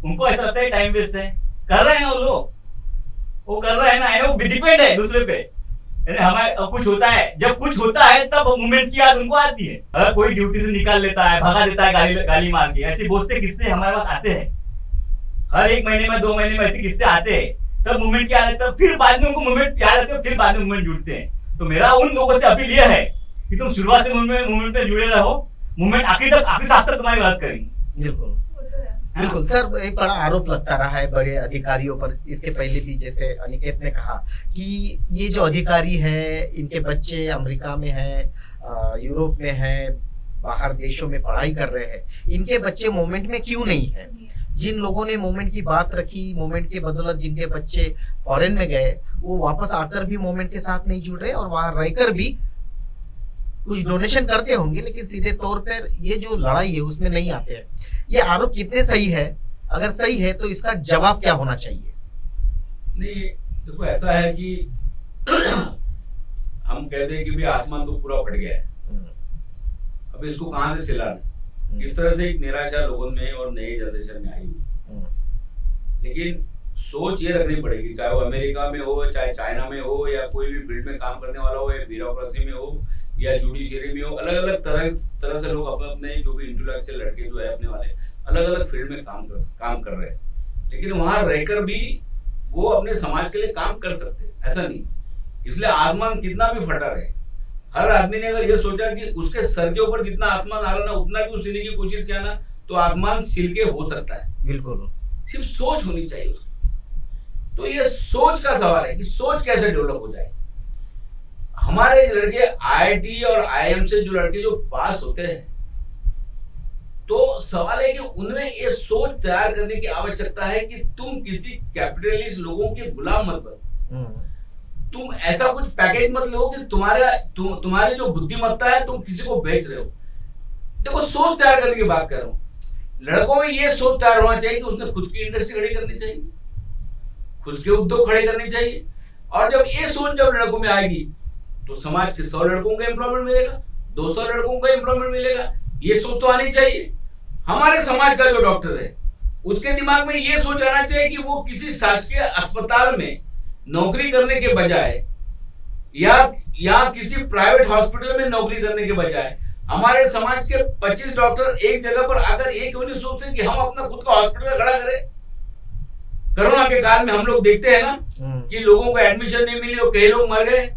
उनको ऐसा लगता है टाइम वेस्ट है, कर रहे हैं वो कर रहे हैं ना, वो डिपेंड है दूसरे पे। हमारे कुछ होता है, जब कुछ होता है तब मूवमेंट की याद उनको आती है। अगर कोई ड्यूटी से निकाल लेता है, भगा देता है गाली मार के, ऐसे बहुत से किस्से हमारे पास आते हैं। हर 1 महीने में 2 महीने में ऐसे किस्से आते हैं। तब मूवमेंट की याद आती है, फिर बाद में उनको मूवमेंट याद आती है, फिर बाद में मूवमेंट जुड़ते हैं। तो मेरा उन लोगों से अपील यह है कि तुम शुरुआत से मूवमेंट पे जुड़े रहो, मूवमेंट आखिर सांस तक तुम्हारी मदद करेंगे। बिल्कुल बिल्कुल। सर, एक बड़ा आरोप लगता रहा है बड़े अधिकारियों पर, इसके पहले भी जैसे अनिकेत ने कहा कि ये जो अधिकारी है इनके बच्चे अमेरिका में हैं, यूरोप में हैं, बाहर देशों में पढ़ाई कर रहे हैं, इनके बच्चे मूवमेंट में क्यों नहीं है? जिन लोगों ने मूवमेंट की बात रखी, मूवमेंट के बदौलत जिनके बच्चे फॉरेन में गए, वो वापस आकर भी मूवमेंट के साथ नहीं जुड़ रहे और वहां रहकर भी कुछ डोनेशन करते होंगे, लेकिन सीधे तौर पर ये जो लड़ाई है उसमें नहीं आते हैं। ये आरोप कितने सही है? अगर सही है तो इसका जवाब क्या होना चाहिए? नहीं, देखो ऐसा है कि हम कहते हैं कि भी आसमान तो पूरा फट गया है, अब इसको कहां से सिलाना। इस तरह से एक निराशा लोगों में और नए जनरेशन में आई हुई। लेकिन सोच ये रखनी पड़ेगी, चाहे वो अमेरिका में हो, चाहे चाइना में हो, या कोई भी फील्ड में काम करने वाला हो, या ब्यूरोक्रेसी में हो या जुडिशियरी में हो, अलग अलग तरह से लोग अपने जो भी इंटेलेक्चुअल लड़के जो है अपने वाले अलग अलग फील्ड में काम कर रहे हैं। लेकिन वहां रहकर भी वो अपने समाज के लिए काम कर सकते हैं, ऐसा नहीं। इसलिए आसमान कितना भी फटा रहे, हर आदमी ने अगर ये सोचा कि उसके सर के ऊपर जितना आसमान आ रहा ना उतना भी उसे की कोशिश किया ना तो आसमान सिल के हो सकता है। बिल्कुल। सिर्फ सोच होनी चाहिए उसकी। तो ये सोच का सवाल है कि सोच कैसे डेवलप हो जाए। हमारे लड़के आईआईटी और आईएम से जो लड़के जो पास होते हैं तो सवाल है कि उनमें ये सोच तैयार करने की आवश्यकता है कि तुम किसी कैपिटलिस्ट लोगों के गुलाम मत बनो। तुम ऐसा कुछ पैकेज मत लो कि तुम्हारी जो बुद्धिमत्ता है तुम किसी को बेच रहे हो। देखो सोच तैयार करने की बात कर रहा हूं। लड़कों में ये सोच तैयार होना चाहिए कि उसने खुद की इंडस्ट्री खड़ी करनी चाहिए, खुद के उद्योग खड़े करने चाहिए। और जब ये सोच जब लड़कों में आएगी तो समाज के 100 लड़कों को एम्प्लॉयमेंट मिलेगा, 200 लड़कों को एम्प्लॉयमेंट मिलेगा। ये सोच तो आनी चाहिए। हमारे समाज का जो डॉक्टर है उसके दिमाग में ये सोच आना चाहिए कि वो किसी शासकीय अस्पताल में नौकरी करने के बजाय या किसी प्राइवेट हॉस्पिटल में नौकरी करने के बजाय हमारे समाज के 25 डॉक्टर एक जगह पर आकर ये क्यों नहीं सोचते कि हम अपना खुद का हॉस्पिटल खड़ा करें। कोरोना के काल में हम लोग देखते हैं ना कि लोगों को एडमिशन नहीं मिली और कई लोग मर गए।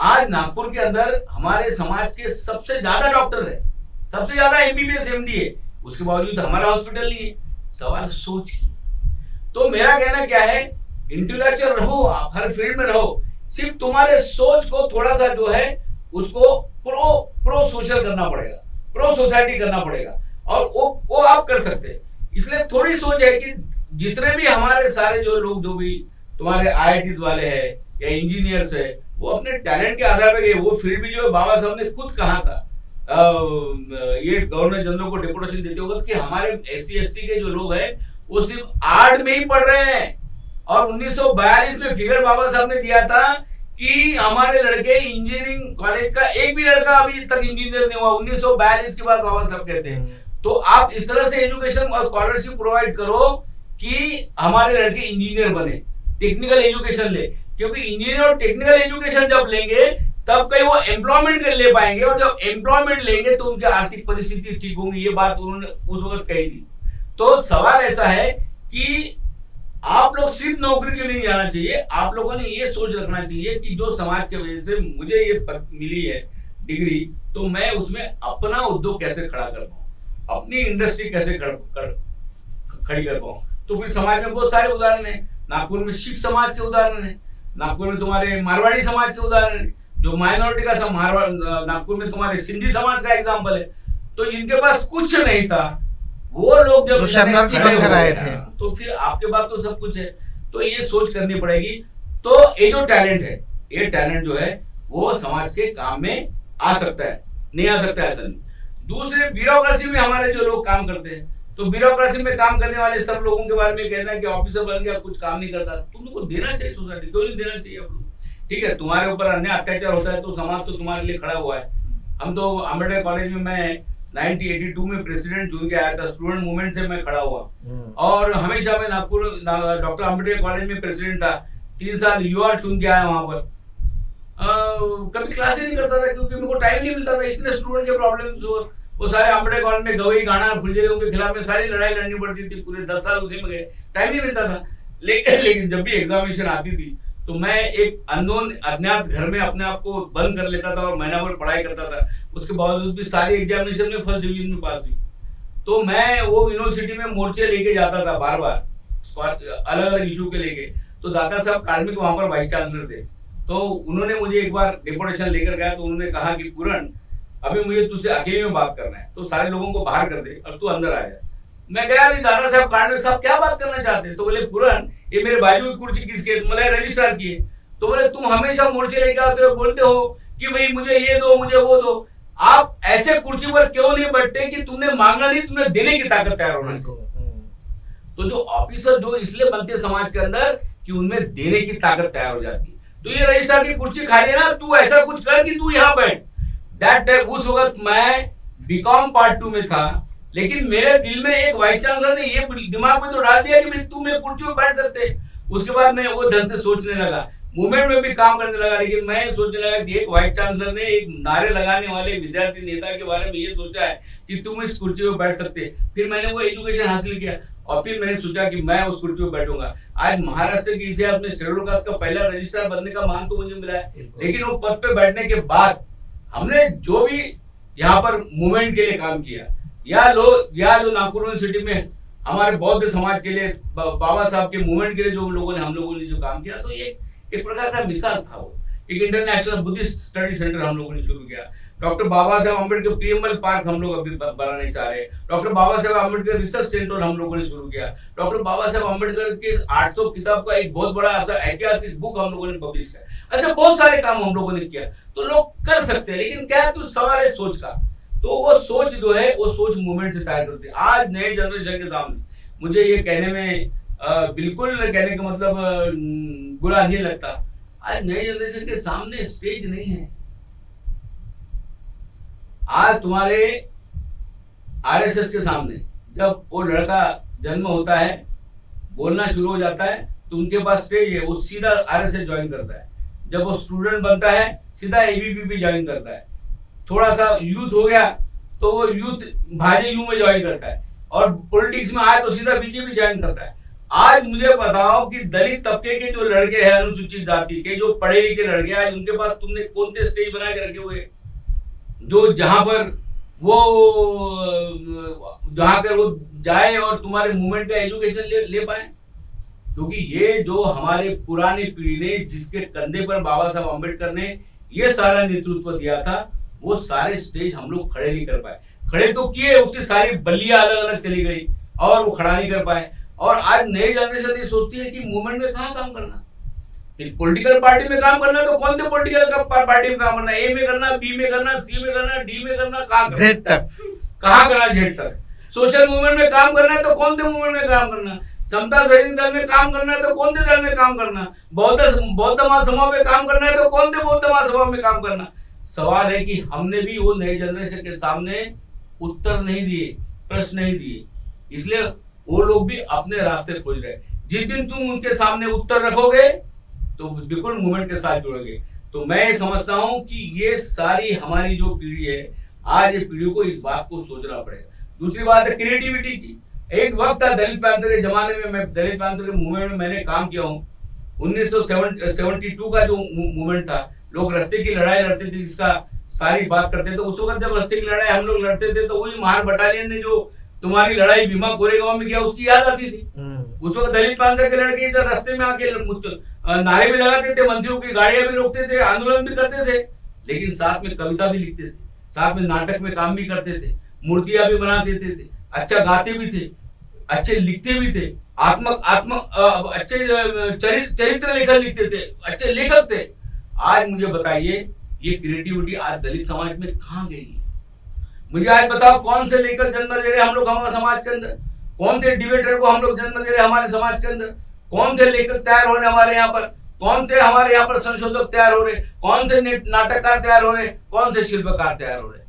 आज नागपुर के अंदर हमारे समाज के सबसे ज्यादा डॉक्टर है, सबसे ज्यादा एमबीबीएस एमडी है, उसके बावजूद हमारा हॉस्पिटल नहीं है। सवाल सोच की। तो मेरा कहना क्या है, इंटेलेक्चुअल रहो, आप हर फील्ड में रहो, सिर्फ तुम्हारे सोच को थोड़ा सा जो है उसको प्रो सोशल करना पड़ेगा, प्रो सोसाइटी करना पड़ेगा और वो आप कर सकते हैं। इसलिए थोड़ी सोच है कि जितने भी हमारे सारे जो लोग जो भी तुम्हारे आईआईटी वाले हैं या इंजीनियर्स है वो अपने टैलेंट के आधार पर गए। वो फील्ड भी जो बाबा साहब ने खुद कहा था, ये गवर्नर जनरल को डेपुटेशन देते वक्त कि हमारे एससी एसटी के जो लोग हैं वो सिर्फ आर्ट में ही पढ़ रहे हैं। और 1942 में फिगर बाबा साहब ने दिया था कि हमारे लड़के इंजीनियरिंग कॉलेज का एक भी लड़का अभी तक इंजीनियर नहीं हुआ। 1942 के बाद बाबा साहब कहते हैं। तो आप इस तरह से एजुकेशन और स्कॉलरशिप प्रोवाइड करो कि हमारे लड़के इंजीनियर बने, टेक्निकल एजुकेशन ले, क्योंकि इंजीनियर और टेक्निकल एजुकेशन जब लेंगे तब कहीं वो एम्प्लॉयमेंट ले पाएंगे और जब एम्प्लॉयमेंट लेंगे तो उनकी आर्थिक परिस्थिति ठीक होंगी। ये बात उन्होंने उस वक्त कही थी। तो सवाल ऐसा है कि आप लोग सिर्फ नौकरी के लिए नहीं जाना चाहिए, आप लोगों ने ये सोच रखना चाहिए कि जो समाज की वजह से मुझे ये मिली है डिग्री, तो मैं उसमें अपना उद्योग कैसे खड़ा कर पाऊं, अपनी इंडस्ट्री कैसे खड़ी कर पाऊं। तो फिर समाज में बहुत सारे उदाहरण है। नागपुर में सिख समाज के उदाहरण है, नागपुर में तुम्हारे मारवाड़ी समाज के उदाहरण है, जो माइनॉरिटी का नागपुर में तुम्हारे सिंधी समाज का एग्जाम्पल है। तो जिनके पास कुछ नहीं था वो लोग जब शरणार्थी बनकर आए थे तो फिर आपके पास तो सब कुछ है। तो ये सोच करनी पड़ेगी। तो ये जो टैलेंट है, ये टैलेंट जो है वो समाज के काम में आ सकता है, नहीं आ सकता ऐसा नहीं। दूसरे ब्यूरोक्रेसी में हमारे जो लोग काम करते हैं, तो ब्यूरोक्रेसी में काम करने वाले सब लोगों के बारे में कहना है कि ऑफिसर बन गया कुछ काम नहीं करता। तुम लोग को देना चाहिए, सोसाइटी क्यों नहीं देना चाहिए। आप लोग ठीक है, तुम्हारे ऊपर अन्याय अत्याचार होता है तो समाज तो तुम्हारे लिए खड़ा हुआ है। हम तो अम्बेडकर कॉलेज में मैं 1982 में प्रेसिडेंट चुन के आया था, स्टूडेंट मूवमेंट से मैं खड़ा हुआ और हमेशा मैं नागपुर डॉक्टर अम्बेडकर कॉलेज में प्रेसिडेंट था। 3 साल यूआर चुन के आया वहां पर। कभी क्लास ही नहीं करता था क्योंकि मेरे को टाइम नहीं मिलता था। इतने स्टूडेंट के प्रॉब्लम वो सारे अम्बेडकर कॉलेज में गवई गाना फुलझड़ियों के खिलाफ में सारी लड़ाई लड़नी पड़ती थी। पूरे 10 साल उसी में गए, टाइम नहीं मिलता था। लेकिन जब भी एग्जामिनेशन आती थी तो मैं एक अननोन अज्ञात घर में अपने आप को बंद कर लेता था और महीना भर पढ़ाई करता था। उसके बावजूद भी सारी एग्जामिनेशन में फर्स्ट डिवीजन में पास हुई। तो मैं वो यूनिवर्सिटी में मोर्चे लेके जाता था बार बार, अलग अलग इशू के लेके। तो दादा साहब कार्मिक वहां पर वाइस चांसलर थे, तो उन्होंने मुझे एक बार डेपुटेशन लेकर गया। तो उन्होंने कहा कि पूरण अभी मुझे तुझसे अकेले में बात करना है, तो सारे लोगों को बाहर कर दे और तू अंदर आ जा। मैं गया, अभी दादा साहब कार्मिक साहब क्या बात करना चाहते हैं। तो बोले पूरण ये मेरे बाजू की कुर्सी किसके, मतलब रजिस्ट्रार की है। तो बोले तुम हमेशा मोर्चे लेके आते हो, बोलते हो कि भाई मुझे ये दो मुझे वो दो, आप ऐसे कुर्सी पर क्यों नहीं बैठते कि तुमने मांगना नहीं, तुमने देने की ताकत तैयार होना चाहिए। तो जो ऑफिसर जो इसलिए बनते हैं समाज के अंदर कि उनमें देने की ताकत तैयार हो जाती है। तो ये रजिस्ट्रार की कुर्सी खाली है ना, तू ऐसा कुछ कर कि तू यहाँ बैठ। दैट टाइम उस वक्त मैं बीकॉम पार्ट 2 में था, लेकिन मेरे दिल में एक वाइस चांसलर ने ये दिमाग में तो डाल दिया कि तुम एक कुर्सी में बैठ सकते। उसके बाद मैं वो ढंग से सोचने लगा, मूवमेंट में भी काम करने लगा। लेकिन मैं सोचने लगा कि एक वाइस चांसलर ने एक नारे लगाने वाले विद्यार्थी नेता के बारे में ये सोचा है कि तुम इस कुर्सी में बैठ सकते। फिर मैंने वो एजुकेशन हासिल किया और फिर मैंने सोचा कि मैं उस कुर्सी पर बैठूंगा। आज महाराष्ट्र की इसे अपने शेड्यूल कास्ट का पहला रजिस्ट्रार बनने का मान तो मुझे मिला है, लेकिन वो पद पे बैठने के बाद हमने जो भी यहाँ पर मूवमेंट के लिए काम किया, या जो नागपुर यूनिवर्सिटी में हमारे बौद्ध समाज के लिए बाबा साहब के मूवमेंट के लिए जो हम लोगों ने जो काम किया, तो ये एक प्रकार का मिसाल था। वो एक इंटरनेशनल बुद्धिस्ट स्टडी सेंटर हम लोगों ने शुरू किया। डॉक्टर बाबा साहब अम्बेडकर प्रीएम्बल पार्क हम लोग अभी बनाने चाह रहे हैं। डॉक्टर बाबा साहब अम्बेडकर रिसर्च सेंटर हम लोगों ने शुरू किया। डॉक्टर बाबा साहब अम्बेडकर के 800 किताब का एक बहुत बड़ा ऐसा ऐतिहासिक बुक हम लोगों ने पब्लिश किया। अच्छा, बहुत सारे काम हम लोगों ने किया, तो लोग कर सकते हैं, लेकिन क्या है, तो सवाल है सोच का। तो वो सोच जो है, वो सोच मूवमेंट से तैयार करती है। आज नए जनरेशन के सामने मुझे ये कहने में बिल्कुल कहने का मतलब बुरा नहीं लगता, आज नए जनरेशन के सामने स्टेज नहीं है। आज तुम्हारे आरएसएस के सामने जब वो लड़का जन्म होता है, बोलना शुरू हो जाता है, तो उनके पास स्टेज है, वो सीधा आरएसएस ज्वाइन करता है। जब वो स्टूडेंट बनता है, सीधा एबीवीपी ज्वाइन करता है। थोड़ा सा यूथ हो गया तो वो यूथ भाजपा में ज्वाइन करता है, और पॉलिटिक्स में आए तो सीधा बीजेपी ज्वाइन करता है। आज मुझे बताओ कि दलित तबके के जो लड़के हैं, अनुसूचित जाति के जो पढ़े लिखे लड़के, आज उनके पास तुमने कौन से स्टेज बना के रखे हुए, जो जहां पर वो जाए और तुम्हारे मूवमेंट का एजुकेशन ले पाए। क्योंकि ये जो हमारे पुरानी पीढ़ी ने, जिसके कंधे पर बाबा साहब अम्बेडकर ने ये सारा नेतृत्व दिया था, वो सारे स्टेज हम लोग खड़े नहीं कर पाए। खड़े तो किए, उसकी सारी बल्लियां अलग अलग चली गई और वो खड़ा नहीं कर पाए। और आज नई जनरेशन ये सोचती है कि मूवमेंट में कहाँ काम करना, पॉलिटिकल पार्टी में काम करना, तो कौन से पॉलिटिकल पार्टी में काम करना, ए में करना, बी में करना, सी में करना, डी में करना, जेड तक कहाँ करना, जेड तक। सोशल मूवमेंट में काम करना है तो कौन से मूवमेंट में काम करना, समता सैनिक दल में काम करना है तो कौन से दल में काम करना, बौद्ध महासभा में काम करना है तो कौन से बौद्ध महासभा में काम करना। सवाल है कि हमने भी वो नई जनरेशन के सामने उत्तर नहीं दिए, प्रश्न नहीं दिए, इसलिए वो लोग भी अपने रास्ते खोज रहे हैं। जिस दिन तुम उनके सामने उत्तर रखोगे तो बिल्कुल मूवमेंट के साथ जुड़ोगे। तो मैं ये समझता हूं कि ये सारी हमारी जो पीढ़ी है, आज ये पीढ़ी को इस बात को सोचना पड़ेगा। दूसरी बात है क्रिएटिविटी की। एक वक्त था दलित पैंथर के जमाने में, मैं दलित पैंथर के मूवमेंट में मैंने काम किया हूँ। 1972 का जो मूवमेंट था, लोग रस्ते की लड़ाई लड़ते थे, जिसका सारी बात करते थे। उस वक्त जब रस्ते की लड़ाई हम लोग लड़ते थे, तो वही महार बटालियन ने जो तुम्हारी लड़ाई भीमा कोरेगांव में किया, उसकी याद आती थी। उस वक्त दलित पैंथर के लड़के इधर रस्ते में आके नारे भी लगाते थे, मंत्रियों की गाड़ियां भी रोकते थे, आंदोलन भी करते थे, लेकिन साथ में कविता भी लिखते थे, साथ में नाटक में काम भी करते थे, मूर्तियां भी बना देते थे, अच्छा गाते भी थे, अच्छे लिखते भी थे, अच्छे चरित्र लेखन लिखते थे, अच्छे लेखक थे। आज मुझे बताइए, ये क्रिएटिविटी आज दलित समाज में कहाँ गई? मुझे आज बताओ, कौन से लेखक जन्म ले रहे हम लोग हमारे समाज के अंदर? कौन से डिबेटर को हम लोग जन्म दे रहे हमारे समाज के अंदर? कौन से लेखक तैयार हो रहे हमारे यहाँ पर? कौन से हमारे यहाँ पर संशोधक तैयार हो रहे? कौन से नाटककार तैयार हो रहे? कौन से शिल्पकार तैयार हो रहे?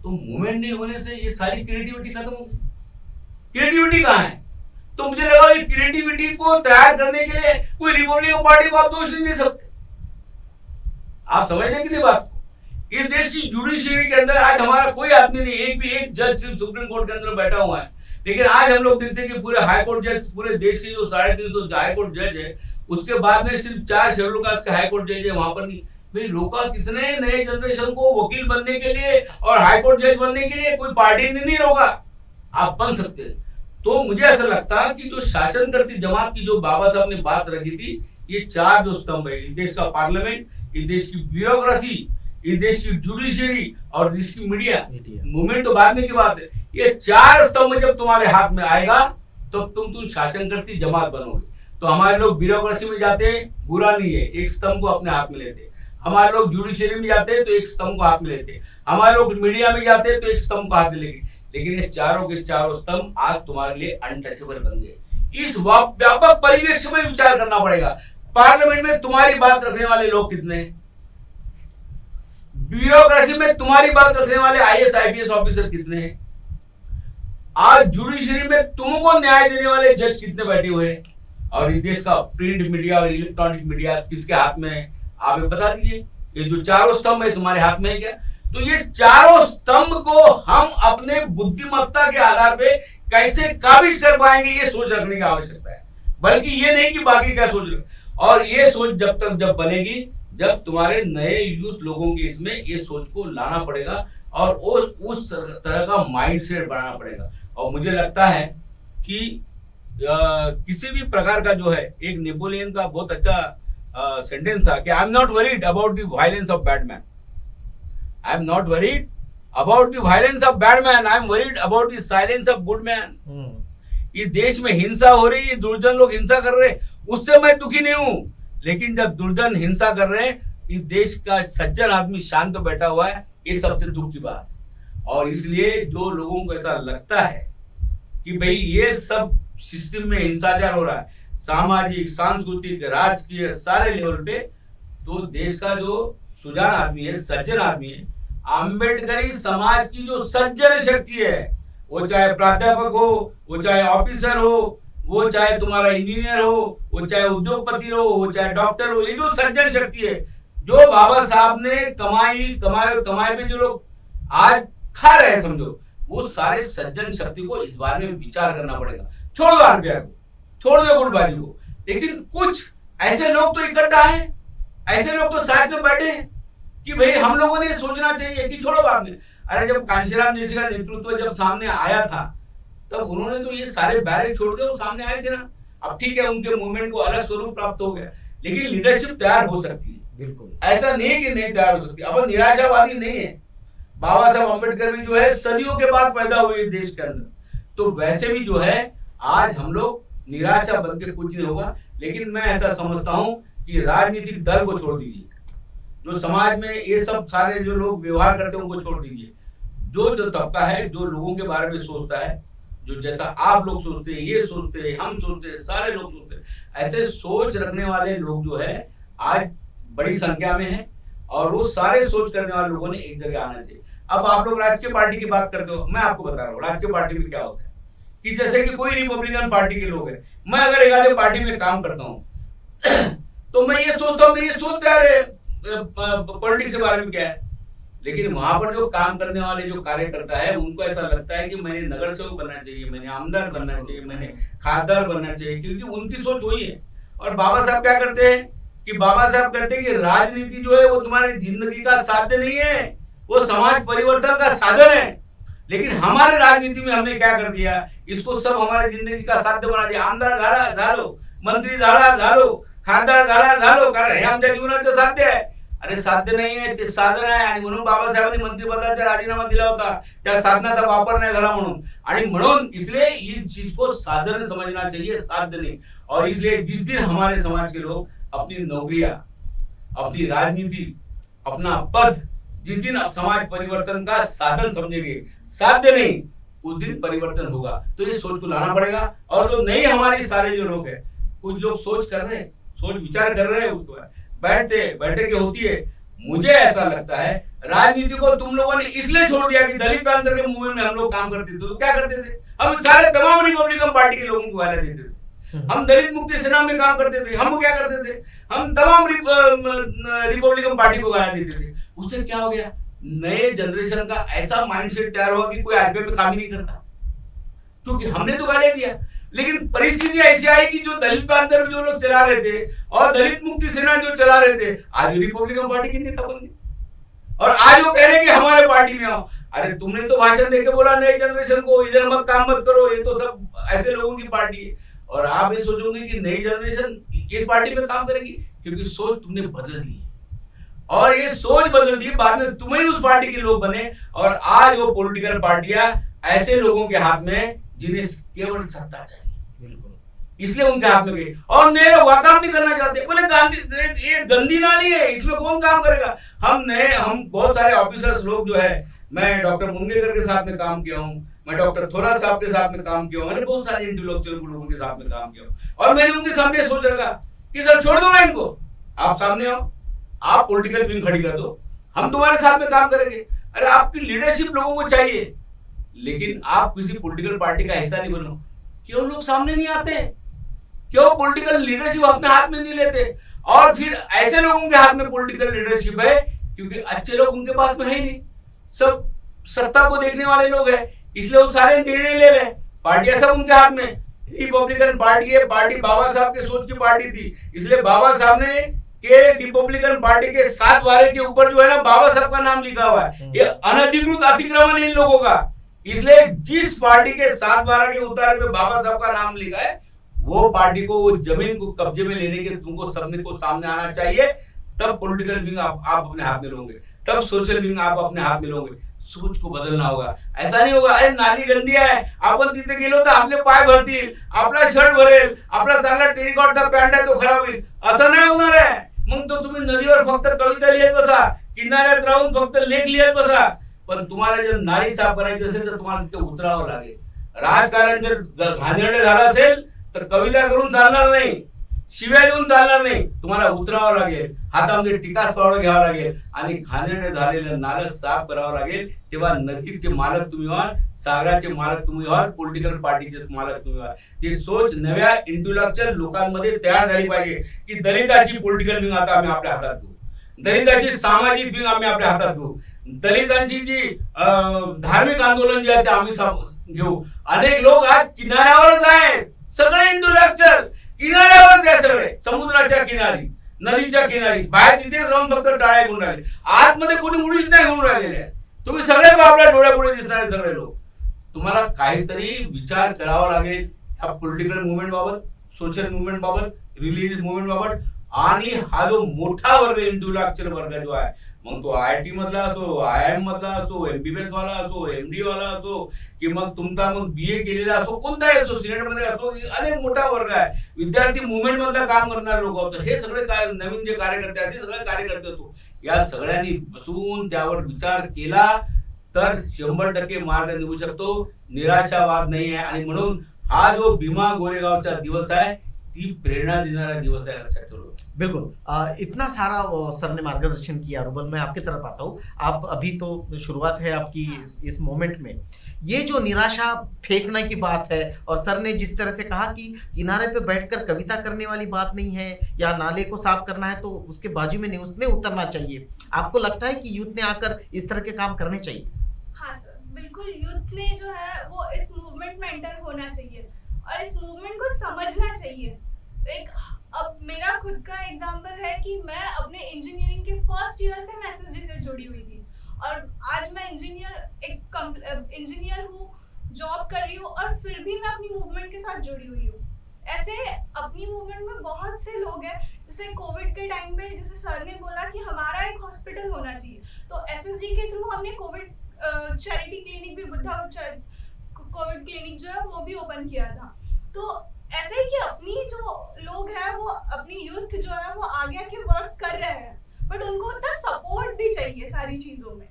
तो मूवमेंट नहीं होने से ये सारी क्रिएटिविटी खत्म हो गई। क्रिएटिविटी कहाँ है? तो मुझे लगा ये क्रिएटिविटी को तैयार करने के लिए कोई रिपब्लिकन पार्टी को आप दोष नहीं दे सकते। आप समझ लें किसी बात को? इस देश की जुडिशियरी के अंदर आज हमारा कोई आदमी नहीं, एक जज सिर्फ सुप्रीम कोर्ट के अंदर बैठा हुआ है। लेकिन आज हम लोग देखते हैं कि पूरे हाईकोर्ट जज, पूरे देश के जो 350 हाईकोर्ट जज है, उसके बाद में सिर्फ 4 शेड्यूल कास्ट के हाईकोर्ट जज है, वहां पर नहीं। भाई रोका किसने नए जनरेशन को वकील बनने के लिए और हाईकोर्ट जज बनने के लिए? कोई पार्टी ने नहीं रोका, आप बन सकते हैं। तो मुझे ऐसा लगता है कि जो शासन करती जमात की जो बाबा साहब ने बात रखी थी, ये 4 जो स्तंभ है, इस देश का पार्लियामेंट, इस देश की ब्यूरोक्रेसी, इस देश की जुडिशियरी और देश की मीडिया, मूवमेंट तो बाद में की बात है। ये 4 स्तंभ जब तुम्हारे हाथ में आएगा तो तुम शासन करती जमात बनोगे। तो हमारे लोग ब्यूरोक्रेसी में जाते हैं, बुरा नहीं है, एक स्तंभ को अपने हाथ में लेते। हमारे लोग जुडिशियरी में जाते हैं तो एक स्तंभ को हाथ में लेते। हमारे लोग मीडिया में जाते हैं तो एक स्तंभ को हाथ में लेंगे। लेकिन ये चारों के चारों स्तंभ आज तुम्हारे लिए अनटचेबल बन गए। इस व्यापक परिवेश में विचार करना पड़ेगा। पार्लियामेंट में तुम्हारी बात रखने वाले लोग कितने हैं? ब्यूरोक्रेसी में तुम्हारी बात रखने वाले IAS IPS ऑफिसर कितने हैं? आज जुडिशरी में तुमको न्याय देने वाले जज कितने बैठे हुए हैं? और इस देश का प्रिंट मीडिया और इलेक्ट्रॉनिक मीडिया किसके हाथ में है? आप बता दीजिए। ये जो चारों स्तंभ है तुम्हारे हाथ में है क्या? तो ये चारों स्तंभ को हम अपने बुद्धिमत्ता के आधार पे कैसे काबिज कर पाएंगे, ये सोच रखने की आवश्यकता है। बल्कि ये नहीं कि बाकी क्या सोच रहे, और ये सोच जब बनेगी जब तुम्हारे नए यूथ लोगों के इसमें ये सोच को लाना पड़ेगा और उस तरह का माइंड सेट बनाना पड़ेगा। और मुझे लगता है कि किसी भी प्रकार का जो है, एक नेपोलियन का बहुत अच्छा सेंटेंस था कि I am not worried about the violence of bad man, I am not worried about the violence of bad man, I am worried about the silence of good man. इस देश में हिंसा हो रही है, दुर्जन लोग हिंसा कर रहे हैं, उससे मैं दुखी नहीं हूं, लेकिन जब दुर्जन हिंसा कर रहे हैं, इस देश का सज्जन आदमी शांत तो बैठा हुआ है, ये सबसे दुख की बात है। और इसलिए जो लोगों को ऐसा लगता है कि भाई ये सब सिस्टम में हिंसाचार हो रहा है, सामाजिक, सांस्कृतिक, राजकीय सारे लेवल पे, तो देश का जो सुजान आदमी है, सज्जन आदमी है, आम्बेडकरी समाज की जो सज्जन शक्ति है, वो चाहे प्राध्यापक हो, वो चाहे ऑफिसर हो, वो चाहे तुम्हारा इंजीनियर हो, वो चाहे उद्योगपति हो, वो चाहे डॉक्टर हो, ये जो सज्जन शक्ति है, जो बाबा साहब ने कमाई पे जो लोग आज खा रहे हैं, समझो, वो सारे सज्जन शक्ति को इस बारे में विचार करना पड़ेगा। छोड़ दो आरपीआई को, छोड़ दो गुटबाजी को, लेकिन कुछ ऐसे लोग तो इकट्ठा हैं, ऐसे लोग तो साथ में बैठे हैं कि भाई हम लोगों ने सोचना चाहिए कि छोड़ो बाद में। अरे जब कांशीराम जैसे का नेतृत्व जब सामने आया था, तब उन्होंने तो ये सारे बैरक छोड़ के वो सामने आए थे ना। अब ठीक है, उनके मूवमेंट को अलग स्वरूप प्राप्त हो गया, लेकिन लीडरशिप तैयार हो सकती है, बिल्कुल ऐसा नहीं है कि नहीं तैयार हो सकती। अब निराशावादी नहीं है, बाबा साहब अम्बेडकर भी जो है सदियों के बाद पैदा हुए देश के अंदर, तो वैसे भी जो है आज हम लोग निराशा बन के कुछ नहीं होगा। लेकिन मैं ऐसा समझता हूं कि राजनीतिक दल को छोड़ दीजिए, जो समाज में ये सब सारे जो लोग व्यवहार करते हैं उनको छोड़ दीजिए। जो तबका है, जो लोगों के बारे में सोचता है, जो जैसा आप लोग सोचते हैं, ये सोचते हैं, हम सोचते हैं, सारे लोग सोचते हैं, ऐसे सोच रखने वाले लोग जो है आज बड़ी संख्या में है, और वो सारे सोच करने वाले लोगों ने एक जगह आना चाहिए। अब आप लोग राजकीय पार्टी की बात करते हो, मैं आपको बता रहा हूँ राजकीय पार्टी में क्या होता है कि जैसे कि कोई रिपब्लिकन पार्टी के लोग हैं, मैं अगर एक आधे पार्टी में काम करता हूँ तो मैं ये सोचता हूँ, मेरी सोच तैयार है पॉलिटिक्स के बारे में क्या है, लेकिन वहां पर जो काम करने वाले जो कार्यकर्ता है, उनको ऐसा लगता है कि मैंने नगर सेवक बनना चाहिए, मैंने आमदार बनना चाहिए, मैंने खासदार बनना चाहिए, क्योंकि उनकी सोच वही है। और बाबा साहब क्या करते हैं कि बाबा साहब कहते हैं कि राजनीति जो है वो तुम्हारी जिंदगी का साध्य नहीं है, वो समाज परिवर्तन का साधन है। लेकिन हमारे राजनीति में हमने क्या कर दिया, इसको सब हमारी जिंदगी का साध्य बना दिया। आमदार झालो, मंत्री झालो, खासदार झालो, कारण हे आमच्या जीवनाचं साध्य आहे। अरे साध्य नाही आहे, ते साधन आहे, आणि म्हणून बाबासाहेबांनी मंत्रिपदाचा राजीनामा दिला होता, त्या साधनाचा वापर नहीं झाला म्हणून, आणि म्हणून इसलिए इस चीज को साधन समझना चाहिए, साध्य नहीं। और इसलिए जिस दिन हमारे समाज के लोग अपनी नौकरियां, अपनी राजनीति, अपना पद जिस दिन समाज परिवर्तन का साधन समझेंगे, साध्य नहीं, उस दिन परिवर्तन होगा। तो ये सोच को लाना पड़ेगा। और जो नहीं हमारे सारे जो लोग हैं, कुछ लोग सोच कर रहे हैं, सोच विचार कर रहे हैं, उसको बैठक होती है। मुझे ऐसा लगता है राजनीति को तुम लोगों ने इसलिए छोड़ दिया कि दलित प्रांत के मूवमेंट में हम लोग काम करते थे, तो क्या करते थे, हम सारे तमाम रिपब्लिकन पार्टी के लोगों को गालियां देते थे। हम दलित मुक्ति सेना में काम करते थे, हम क्या करते थे, हम तमाम रिपब्लिकन पार्टी को गालियां देते थे। उससे क्या हो गया, नए जनरेशन का ऐसा माइंडसेट तैयार हुआ कि कोई आरपीआई में काम ही नहीं करता, क्योंकि हमने तो गालियां दिया। लेकिन परिस्थिति ऐसी आई कि जो दलित प्रांत में जो लोग चला रहे थे और दलित मुक्ति सेना जो चला रहे थे, आज रिपब्लिकन पार्टी के नेता बन गए, और आज वो कह रहे हैं कि हमारे पार्टी में आओ। अरे तुमने तो भाषण देके बोला नए जनरेशन को इधर मत काम मत करो, ये तो सब ऐसे लोगों की पार्टी है, और आप ये सोचोगे कि नई जनरेशन एक पार्टी में काम करेगी, क्योंकि सोच तुमने बदल दी है। और ये सोच बदल दी, बाद में तुम्हें उस पार्टी के लोग बने, और आज वो पॉलिटिकल पार्टियां ऐसे लोगों के हाथ में जिन्हें केवल सत्ता चाहिए, बिल्कुल, इसलिए उनके हाथ में गई, और नए लोग वह काम नहीं करना चाहते। बोले गांधी ये गंदी नाली है, इसमें कौन काम करेगा। हम बहुत सारे ऑफिसर्स लोग जो है, मैं डॉक्टर मुंगेकर के साथ में काम किया हूँ, मैं डॉक्टर थोरा साहब के साथ में काम किया हूँ, मैंने बहुत सारे इंटेलेक्चुअल लोगों के साथ में काम किया हूँ, और मैंने उनके सामने सोच रखा कि सर छोड़ दो ना इनको, आप सामने आओ, आप पॉलिटिकल विंग खड़ी कर दो, हम तुम्हारे साथ में काम करेंगे। अरे आपकी लीडरशिप लोगों को चाहिए, लेकिन आप किसी पॉलिटिकल पार्टी का हिस्सा नहीं बनो। क्यों लोग सामने नहीं आते, क्यों पॉलिटिकल लीडरशिप अपने हाथ में नहीं लेते। और फिर ऐसे लोगों के हाथ में पॉलिटिकल लीडरशिप है क्योंकि अच्छे लोग उनके पास में है ही नहीं, सब सत्ता को देखने वाले लोग हैं, इसलिए वो सारे निर्णय ले रहे हैं पार्टियां सब उनके हाथ में। रिपब्लिकन पार्टी है, पार्टी बाबा साहब के सोच की पार्टी थी, इसलिए बाबा साहब ने के रिपब्लिकन पार्टी के 7 वारे के ऊपर जो है ना बाबा साहब का नाम लिखा हुआ है। ये अनधिकृत अतिक्रमण इन लोगों का, इसलिए जिस पार्टी के 7 वारे के उतारे पे बाबा साहब का नाम लिखा है वो पार्टी को वो जमीन को कब्जे में लेने के तुमको सबने को सामने आना चाहिए। तब पॉलिटिकल विंग आप अपने हाथ में लोगे, तब सोशल विंग आप अपने हाथ में लोगे। सोच को बदलना होगा, ऐसा नहीं होगा अरे नाली गंदी आहे आपण तिथे गेलो तर आपले पाय भरतील, आपला शर्ट भरेल, आपला चांगला टेरिकॉटचा पॅन्ट आहे तो खराब होईल, असं नाही होणार आहे। मग तो तुम्ही नदीवर फक्त कविता लिहित बसा, किनाऱ्यात राहून फक्त लेख लिहित बसा, पण तुम्हाला जर नाली साफ करायची असेल तर तुम्हाला तिथे उतरावं लागेल। राजकारण जर घाणेरडे झालं असेल तर कविता करून चालणार नाही, शिव्या देऊन चालणार नाही, तुम्हाला उतरावं लागेल, हातामध्ये टिकास पावडर घ्यावं लागेल आणि घाणेरडे झालेलं नालं साफ करावं लागेल। तेव्हा नदीचे मालक तुम्ही व्हाल, सागराचे मालक तुम्ही व्हाल, पॉलिटिकल पार्टीचे मालक तुम्ही व्हाल। ती सोच नव्या इंटेलेक्चुअल लोकांमध्ये तयार झाली पाहिजे की दलिताची पॉलिटिकल विंग आता आम्ही आपल्या हातात घेऊ, दलिताची सामाजिक विंग आम्ही आपल्या हातात घेऊ, दलितांची जी धार्मिक आंदोलन जे आहे ते आम्ही घेऊ। अनेक लोक आज किनाऱ्यावरच आहेत, सगळे इंटेलेक्चुअल किनाऱ्यावरच आहे, सगळे समुद्राच्या किनारी, नदीच्या किनारी, बाहेर तिथेच राहून फक्त टाळ्या घेऊन राहिले, आतमध्ये कोणी मुळीच नाही घेऊन राहिलेले आहे। तुम्ही सगळे आपल्या डोळ्यापुढे दिसणारे सगळे लोक, तुम्हाला काहीतरी विचार करावा लागेल ह्या पॉलिटिकल मुवमेंट बाबत, सोशल मुवमेंट बाबत, रिलीजियस मुवमेंट बाबत। आणि हा जो मोठा वर्ग इंटेलेक्चुअल वर्ग जो आहे, मग तो IIT मधला असो, IIM मधला असो, MBBS वाला असो, MD वाला असो, की मग तुमचा मग BA केलेला असो, कोणताही असो, सिनेट मध्ये असो, अनेक मोठा वर्ग आहे। विद्यार्थी मुवमेंट मधला काम करणारे लोक होते, हे सगळे काय नवीन जे कार्यकर्ते आहेत ते सगळे कार्यकर्ते होतो। या सगळ्यांनी बसून त्यावर विचार केला तर 100% मार्ग निघू शकतो, निराशावाद नाही आहे। आणि म्हणून हा जो भीमा गोरेगावचा दिवस आहे ती प्रेरणा देणारा दिवस आहे, लक्षात ठेवा। बिल्कुल इतना सारा सर ने मार्गदर्शन किया रुबल, मैं आपकी तरफ आता हूँ। आप अभी तो शुरुआत है आपकी इस मोमेंट में, ये जो निराशा फेंकने की बात है और सर ने जिस तरह से कहा कि किनारे पे बैठकर कविता करने वाली बात नहीं है या नाले को साफ करना है तो उसके बाजू में नहीं, उसमें उतरना चाहिए। आपको लगता है कि यूथ ने आकर इस तरह के काम करने चाहिए? हाँ सर, बिल्कुल यूथ ने जो है वो इस मूवमेंट में एंटर होना चाहिए और इस मूवमेंट को समझना चाहिए। एक अब मेरा खुद का एग्जांपल है कि मैं अपने इंजीनियरिंग के फर्स्ट ईयर से मैं SSG से जुड़ी हुई थी और आज मैं इंजीनियर हूँ, जॉब कर रही हूँ और फिर भी मैं अपनी मूवमेंट के साथ जुड़ी हुई हूँ। ऐसे अपनी मूवमेंट में बहुत से लोग हैं, जैसे कोविड के टाइम पे जैसे सर ने बोला कि हमारा एक हॉस्पिटल होना चाहिए, तो SSG के थ्रू हमने कोविड चैरिटी क्लिनिक भी, बुद्धा कोविड क्लिनिक जो है वो भी ओपन किया था। तो ऐसे ही कि अपनी जो लोग हैं वो अपनी यूथ जो है वो आगे आके वर्क कर रहे हैं, बट उनको उतना सपोर्ट भी चाहिए सारी चीज़ों में।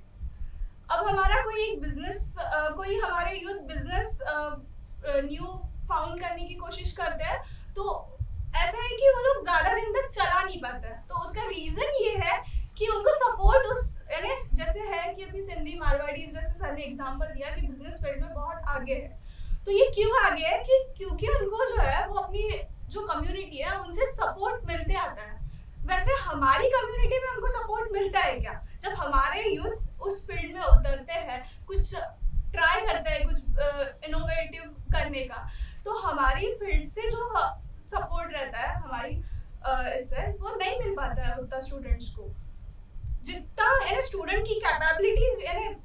अब हमारा कोई एक बिजनेस, कोई हमारे यूथ बिजनेस न्यू फाउंड करने की कोशिश करते हैं, तो ऐसा है कि वो लोग ज़्यादा दिन तक चला नहीं पाता है। तो उसका रीज़न ये है कि उनको सपोर्ट उस यानी जैसे है कि अभी सिंधी मारवाड़ी जैसे सर ने एग्जाम्पल दिया कि बिजनेस फील्ड में बहुत आगे है। तो ये क्यों आगे है कि क्योंकि उनको जो है वो अपनी जो कम्युनिटी है उनसे सपोर्ट मिलते आता है। वैसे हमारी कम्युनिटी में हमको सपोर्ट मिलता है क्या? जब हमारे यूथ उस फील्ड में उतरते हैं, कुछ ट्राई करते हैं कुछ इनोवेटिव करने का, तो हमारी फील्ड से जो सपोर्ट रहता है हमारी इससे वो नहीं मिल पाता है उतना स्टूडेंट्स को। जितना यानी स्टूडेंट की कैपेबिलिटीज यानी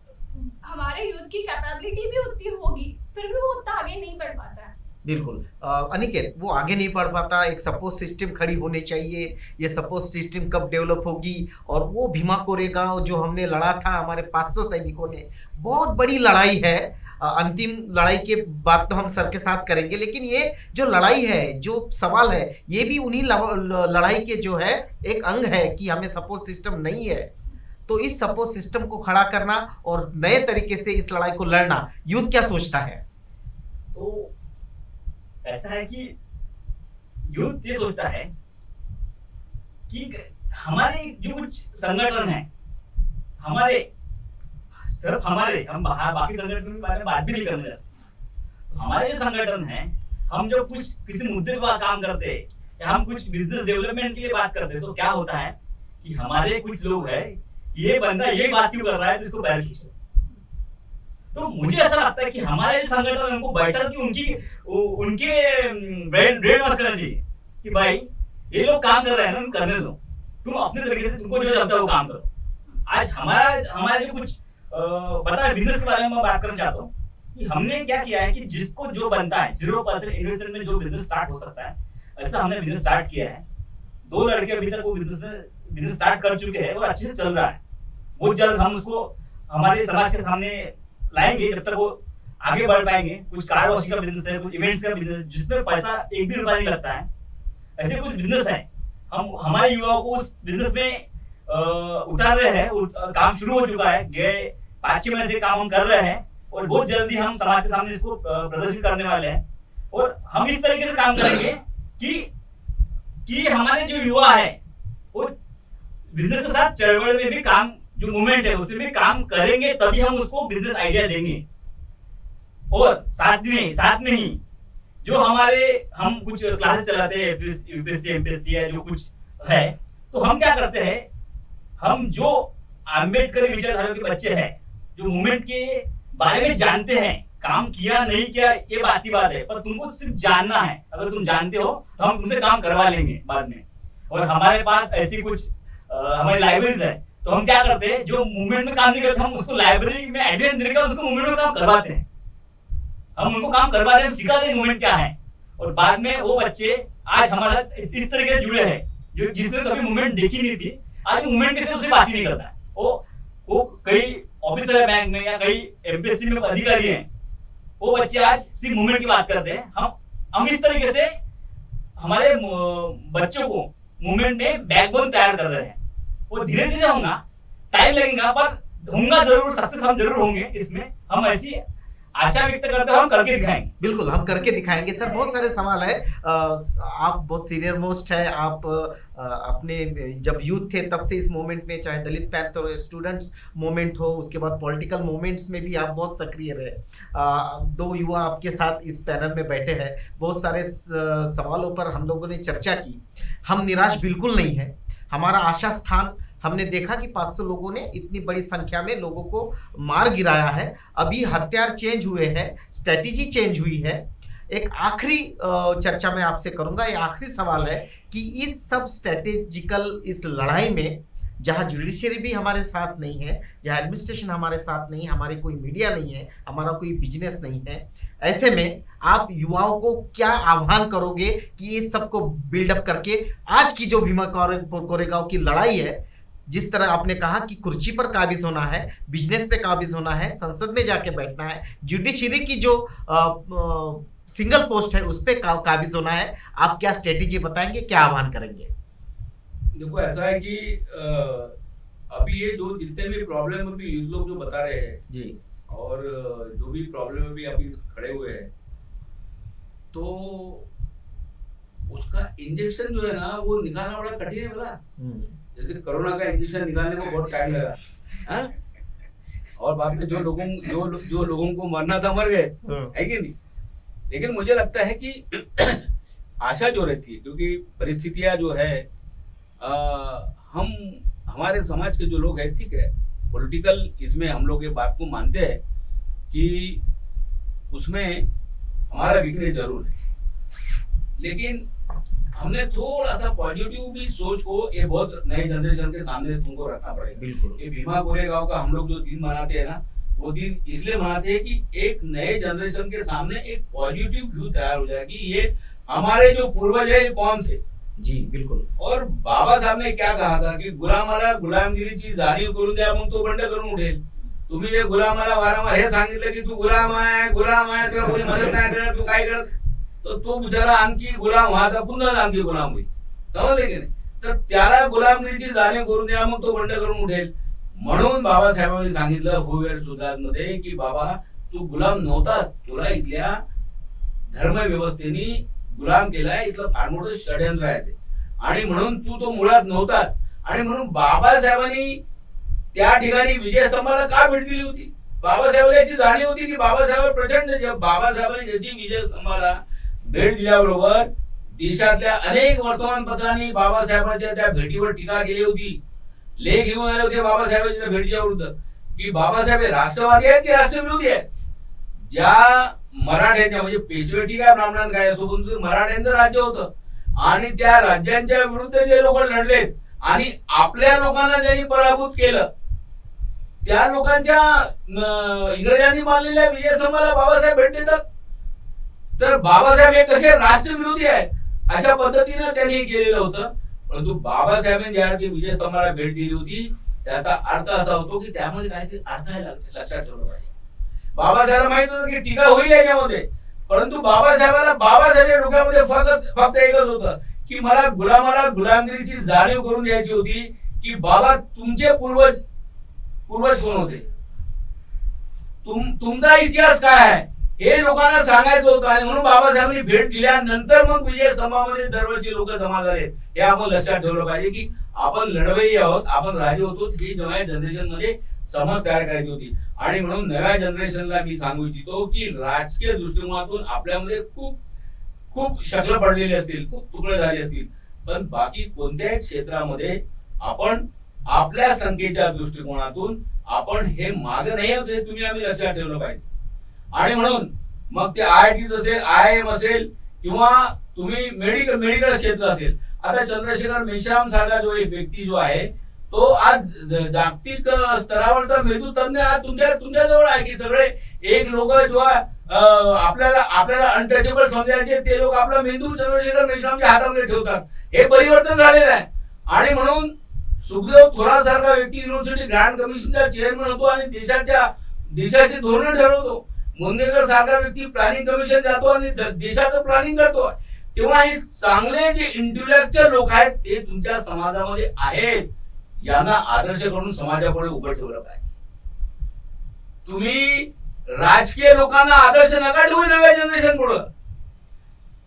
हमारे यूथ की कैपेबिलिटी भी उतनी होगी, फिर भी वो उतना आगे नहीं बढ़ पाता है। बिल्कुल अनिकेत, वो आगे नहीं बढ़ पाता। एक सपोर्ट सिस्टम खड़ी होनी चाहिए। ये सपोर्ट सिस्टम कब डेवलप होगी? और वो भीमा कोरेगांव जो हमने लड़ा था हमारे 500 सैनिकों ने, बहुत बड़ी लड़ाई है। अंतिम लड़ाई के बात तो हम सर के साथ करेंगे, लेकिन ये जो लड़ाई है, जो सवाल है, ये भी उन्हीं लड़ाई के जो है एक अंग है कि हमें सपोर्ट सिस्टम नहीं है। तो इस सपोर्ट सिस्टम को खड़ा करना और नए तरीके से इस लड़ाई को लड़ना, यूथ क्या सोचता है? तो ऐसा है कि यूथ ये सोचता है कि हमारे जो कुछ संगठन है, हमारे सिर्फ हमारे, हम बाकी संगठन के बारे में बात भी नहीं करने जाते। हमारे जो संगठन है, हम जब कुछ किसी मुद्दे पर काम करते हैं या हम कुछ बिजनेस डेवलपमेंट के लिए बात करते हैं, तो क्या होता है कि हमारे कुछ लोग हैं, ये बंदा ये बात क्यों कर रहा है, जिसको बैल खींचो। तो मुझे ऐसा लगता है कि हमारे जो संगठन है उनको बेटर कि उनके ब्रेन वॉश करना चाहिए कि भाई ये लोग काम कर रहे हैं ना, उनको करने दो, तुम अपने तरीके से तुमको जो लगता है वो काम करो। आज हमारे जो कुछ पता है बिजनेस के बारे में मैं बात करना चाहता हूँ कि हमने क्या किया है कि जिसको जो बनता है 0% इन्वेस्टमेंट में जो बिजनेस स्टार्ट हो सकता है, ऐसा हमने बिजनेस स्टार्ट किया है। 2 लड़के अभी तक वो बिजनेस स्टार्ट कर चुके हैं और अच्छे से चल रहा है। बहुत जल्द हम उसको हमारे समाज के सामने लाएंगे, जब तक वो आगे बढ़ पाएंगे। कुछ कार वॉशिंग का बिजनेस है, कुछ इवेंट्स का बिजनेस है जिसमें पैसा 1 भी रुपया नहीं लगता है। ऐसे कुछ बिजनेस है, हम हमारे युवाओं को उस बिजनेस में उतार रहे हैं। काम शुरू हो चुका है, गए 5-6 महीने से काम हम कर रहे हैं और बहुत जल्दी हम समाज के सामने इसको प्रदर्शित करने वाले हैं। और हम इस तरीके से काम करेंगे कि हमारे जो युवा है वो बिजनेस के साथ चळवळ में भी काम, जो मूवमेंट है उसमें भी काम करेंगे, तभी हम उसको बिजनेस आइडिया देंगे। और साथ में ही जो हम कुछ क्लासेस चलाते हैं, यूपीएससी एमपीएससी है, जो कुछ है, तो हम क्या करते हैं, हम जो अम्बेडकर विचारधारा के बच्चे हैं, जो मूवमेंट के बारे में जानते हैं, काम किया नहीं किया ये बात है, पर तुमको सिर्फ जानना है। अगर तुम जानते हो तो हम तुमसे काम करवा लेंगे बाद में। और हमारे पास ऐसी कुछ हमारी लाइब्रेरीज है, तो हम क्या करते हैं, जो मूवमेंट में काम नहीं करते हम उसको लाइब्रेरी में एडमिशन देने का उसको मूवमेंट में काम करवाते हैं। हम उनको काम करवाते हैं, सिखाते हैं मूवमेंट क्या है। और बाद में वो बच्चे आज हमारे साथ इस तरीके से जुड़े हैं, जो जिसने कभी मूवमेंट देखी नहीं थी, आज मूवमेंट के से उससे बात ही नहीं करता है। वो कई ऑफिसर है बैंक में या कई एमपीएससी में अधिकारी हैं, वो बच्चे आज सिर्फ मूवमेंट की बात करते हैं। हम इस तरीके से हमारे बच्चों को मूवमेंट में बैकबोन तैयार कर रहे हैं। वो धीरे धीरे होगा, टाइम लगेगा, पर होगा जरूर, सक्सेस हम जरूर होंगे। इसमें हम ऐसी आशा व्यक्त करते हैं, हम करके दिखाएंगे। बिल्कुल हम करके दिखाएंगे सर। बहुत सारे सवाल है, आप बहुत सीनियर मोस्ट है, आप अपने जब यूथ थे तब से इस मूवमेंट में, चाहे दलित पैंथर स्टूडेंट्स मूवमेंट हो, उसके बाद पॉलिटिकल मूवमेंट्स में भी आप बहुत सक्रिय रहे। 2 युवा आपके साथ इस पैनल में बैठे हैं, बहुत सारे सवालों पर हम लोगों ने चर्चा की। हम निराश बिल्कुल नहीं है, हमारा आशा स्थान, हमने देखा कि 500 लोगों ने इतनी बड़ी संख्या में लोगों को मार गिराया है। अभी हथियार चेंज हुए हैं, स्ट्रेटेजी चेंज हुई है। एक आखिरी चर्चा मैं आपसे करूंगा, ये आखिरी सवाल है कि इस सब स्ट्रेटेजिकल इस लड़ाई में, जहां जुडिशरी भी हमारे साथ नहीं है, जहां एडमिनिस्ट्रेशन हमारे साथ नहीं, हमारी कोई मीडिया नहीं है, हमारा कोई बिजनेस नहीं है, ऐसे में आप युवाओं को क्या आह्वान करोगे कि ये सबको बिल्डअप करके आज की जो भीमा कोरेगांव की लड़ाई है, जिस तरह आपने कहा कि कुर्सी पर काबिज होना है, बिजनेस पे काबिज होना है, संसद में जाके बैठना है, जुडिशरी की जो सिंगल पोस्ट है उस पर काबिज होना है, आप क्या स्ट्रेटेजी बताएंगे, क्या आह्वान करेंगे? देखो ऐसा है कि अभी ये जो जितने भी प्रॉब्लम अभी यूथ लोग जो बता रहे हैं जी, और जो भी प्रॉब्लम अभी अभी खड़े हुए हैं, तो उसका इंजेक्शन जो है ना वो निकालना बड़ा कठिन है बोला। जैसे कोरोना का इंजेक्शन निकालने को बहुत टाइम लगा, हाँ? और बाद में जो लोगों को मरना था मर गए, है कि नहीं? लेकिन मुझे लगता है कि आशा जो रहती है, क्योंकि परिस्थितियां जो है, हम हमारे समाज के जो लोग हैं, ठीक है, पॉलिटिकल इसमें हम लोग ये बात को मानते हैं कि उसमें हमारा वीकनेस जरूर है, लेकिन हमने थोड़ा सा पॉजिटिव भी सोच को ये बहुत नए जनरेशन के सामने तुमको रखना पड़ेगा। बिल्कुल। ये भीमा कोरेगांव का हम लोग जो दिन मनाते हैं ना, वो दिन इसलिए मनाते हैं कि एक नए जनरेशन के सामने एक पॉजिटिव व्यू तैयार हो जाए कि ये हमारे जो पूर्वज है कौन थे। जी बिल्कुल। और बाबा साहब ने क्या कहा था कि गुलामाला गुलामगिरीची जाणीव करून द्या, मग तो बंड करून उठेल। तुम्ही जे गुलामाला वारंवार हे सांगितलं की तू गुलाम आहे तुला कोणी मदत नाही करत, तू काय कर, तर तो बिचारा आणखी गुलाम व्हायचा, पुन्हा आणखी गुलाम होईल, समजले की नाही? तर त्याला गुलामगिरीची जाणीव करून द्या, मग तो बंड करून उठेल. म्हणून बाबासाहेबांनी सांगितलं हुवेर सुधारमध्ये की बाबा तू गुलाम नव्हतास, तुला इथल्या धर्मव्यवस्थेने गुलाम केलाय, इथलं फार मोठं षड्यंत्र आहे ते, आणि म्हणून तू तो मुळात नव्हताच. आणि म्हणून बाबासाहेबांनी त्या ठिकाणी विजयस्तंभाला का भेट दिली होती? बाबासाहेबांना याची जाणीव होती की बाबासाहेब प्रचंड, बाबासाहेबांनी ज्याची विजयस्तंभाला भेट दिल्याबरोबर देशातल्या अनेक वर्तमानपत्रांनी बाबासाहेबांच्या त्या भेटीवर टीका केली होती, लेख लिहून आले होते बाबासाहेबांच्या भेटीच्या विरुद्ध की बाबासाहेब हे राष्ट्रवादी आहेत की राष्ट्रविरोधी आहेत. ज्या मराठ्यांच्या म्हणजे पेशवे ठीक आहे, ब्राह्मण काय असो, पण मराठ्यांचं राज्य होतं आणि त्या राज्यांच्या विरुद्ध जे लोक लढलेत आणि आपल्या लोकांना ज्यांनी पराभूत केलं, त्या लोकांच्या इंग्रजांनी बांधलेल्या विजय स्तंभाला बाबासाहेब भेट देतात. तर बाबासाहेब हे कसे राष्ट्रविरोधी आहेत अशा पद्धतीनं त्यांनी केलेलं होतं. परंतु बाबासाहेबांनी ज्या विजय स्तंभाला भेट दिली होती त्याचा अर्थ असा होतो की त्यामध्ये काहीतरी अर्थ आहे, लक्षात ठेवलं पाहिजे. बाबासाहेबांना माहित होतं की टीका होईल याच्यामध्ये, परंतु बाबासाहेबांच्या डोक्यामध्ये फक्त एकच होतं की मला गुलामगिरीची जाणीव करून द्यायची होती की बाबा तुमचे पूर्वज कोण होते, तुमचा इतिहास काय आहे हे लोकांना सांगायचं होतं. आणि म्हणून बाबासाहेबांनी भेट दिल्यानंतर मग विजय स्तंभामध्ये दरवर्षी लोक जमा झाले. हे आपण लक्षात ठेवलं पाहिजे की आपण लढवय्ये आहोत, आपण राजे होतो. ही नव्या जनरेशन मध्ये समज तयार करायची होती. आणि म्हणून नव्या जनरेशनला मी सांगू इच्छितो की राजकीय दृष्टिकोनातून आपल्यामध्ये खूप शकलं पडलेली असतील, खूप तुकडे झाले असतील, पण बाकी कोणत्याही क्षेत्रामध्ये आपण आपल्या संख्येच्या दृष्टिकोनातून आपण हे मागे नाही होते, तुम्ही आम्ही लक्षात ठेवलं पाहिजे. आणि म्हणून मग ते IIT असेल, IIM असेल किंवा तुम्ही मेडिकल क्षेत्र असेल. आता चंद्रशेखर मेश्राम सारखा जो एक व्यक्ती जो आहे तो आज जागतिक स्तरावरचा मेंदूतज्ञ आज तुमच्या जवळ आहे की सगळे एक लोक जो आपल्याला अनटचेबल समजायचे ते लोक आपला मेंदू चंद्रशेखर मेश्रामच्या हातामध्ये ठेवतात. हे परिवर्तन झालेलं आहे. आणि म्हणून सुखदेव थोरात सारखा व्यक्ती युनिव्हर्सिटी ग्रँड कमिशनचा चेअरमन होतो आणि देशाची धोरणं ठरवतो. मुंदेकर सारखा व्यक्ती प्लॅनिंग कमिशन जातो आणि देशाचं प्लॅनिंग करतो. तेव्हा हे चांगले जे इंटेलेक्चुअल लोक आहेत ते तुमच्या समाजामध्ये आहेत, यांना आदर्श करून समाजापुढे उभं ठेवलं पाहिजे. तुम्ही राजकीय लोकांना आदर्श नका ठेवू नव्या जनरेशन पुढे.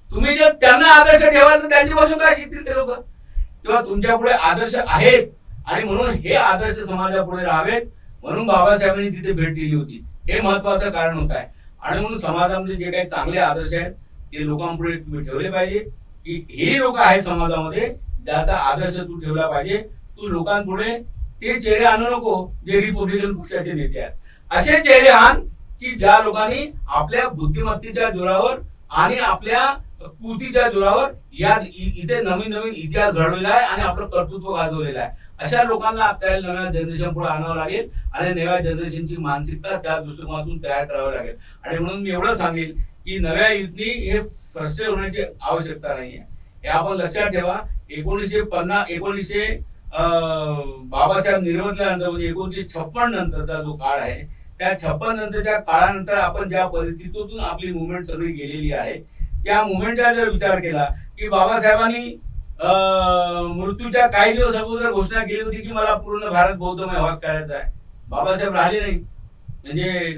तुम्ही जे त्यांना आदर्श ठेवायचं त्यांच्यापासून काय शिकतील ते लोक. तेव्हा तुमच्या पुढे आदर्श आहेत आणि म्हणून हे आदर्श समाजापुढे राहावेत म्हणून बाबासाहेबांनी तिथे भेट दिली होती. हे महत्वाचं कारण होत आहे. आणि म्हणून समाजामध्ये जे काही चांगले आदर्श आहेत ते लोकांपुढे तुम्ही ठेवले पाहिजे की हे लोक आहेत समाजामध्ये ज्याचा आदर्श तू ठेवला पाहिजे. तू लोकांपुढे ते चेहरे आणू नको जे रिपब्लिकन पक्षाचे नेते आहेत. असे चेहरे आण की ज्या लोकांनी आपल्या बुद्धिमत्तेच्या जोरावर आणि आपल्या कृतीच्या जोरावर या इथे नवीन इतिहास घडवलेला आहे आणि आपलं कर्तृत्व गाजवलेलं आहे. अशा लोकांना आपल्याला नव्या जनरेशन पुढे आणावं लागेल आणि नव्या जनरेशनची मानसिकता त्या दृष्टिकोनातून तयार करावी लागेल. आणि म्हणून मी एवढं सांगेल की नव्या युथनी हे फ्रस्ट्रेट होण्याची आवश्यकता नाहीये. हे आपण लक्षात ठेवा. 1950 बाबासाहेब निर्वतल्यानंतर म्हणजे 1956 नंतरचा जो काळ आहे त्या 56 नंतरच्या काळानंतर आपण ज्या परिस्थितीतून आपली मुवमेंट सगळी गेलेली आहे त्या मुवमेंटचा जर विचार केला की बाबासाहेबांनी मृत्यूच्या काही दिवस अगोदर घोषणा केली होती की मला पूर्ण भारत बौद्धमय भाग करायचा आहे. बाबासाहेब राहिले नाही. म्हणजे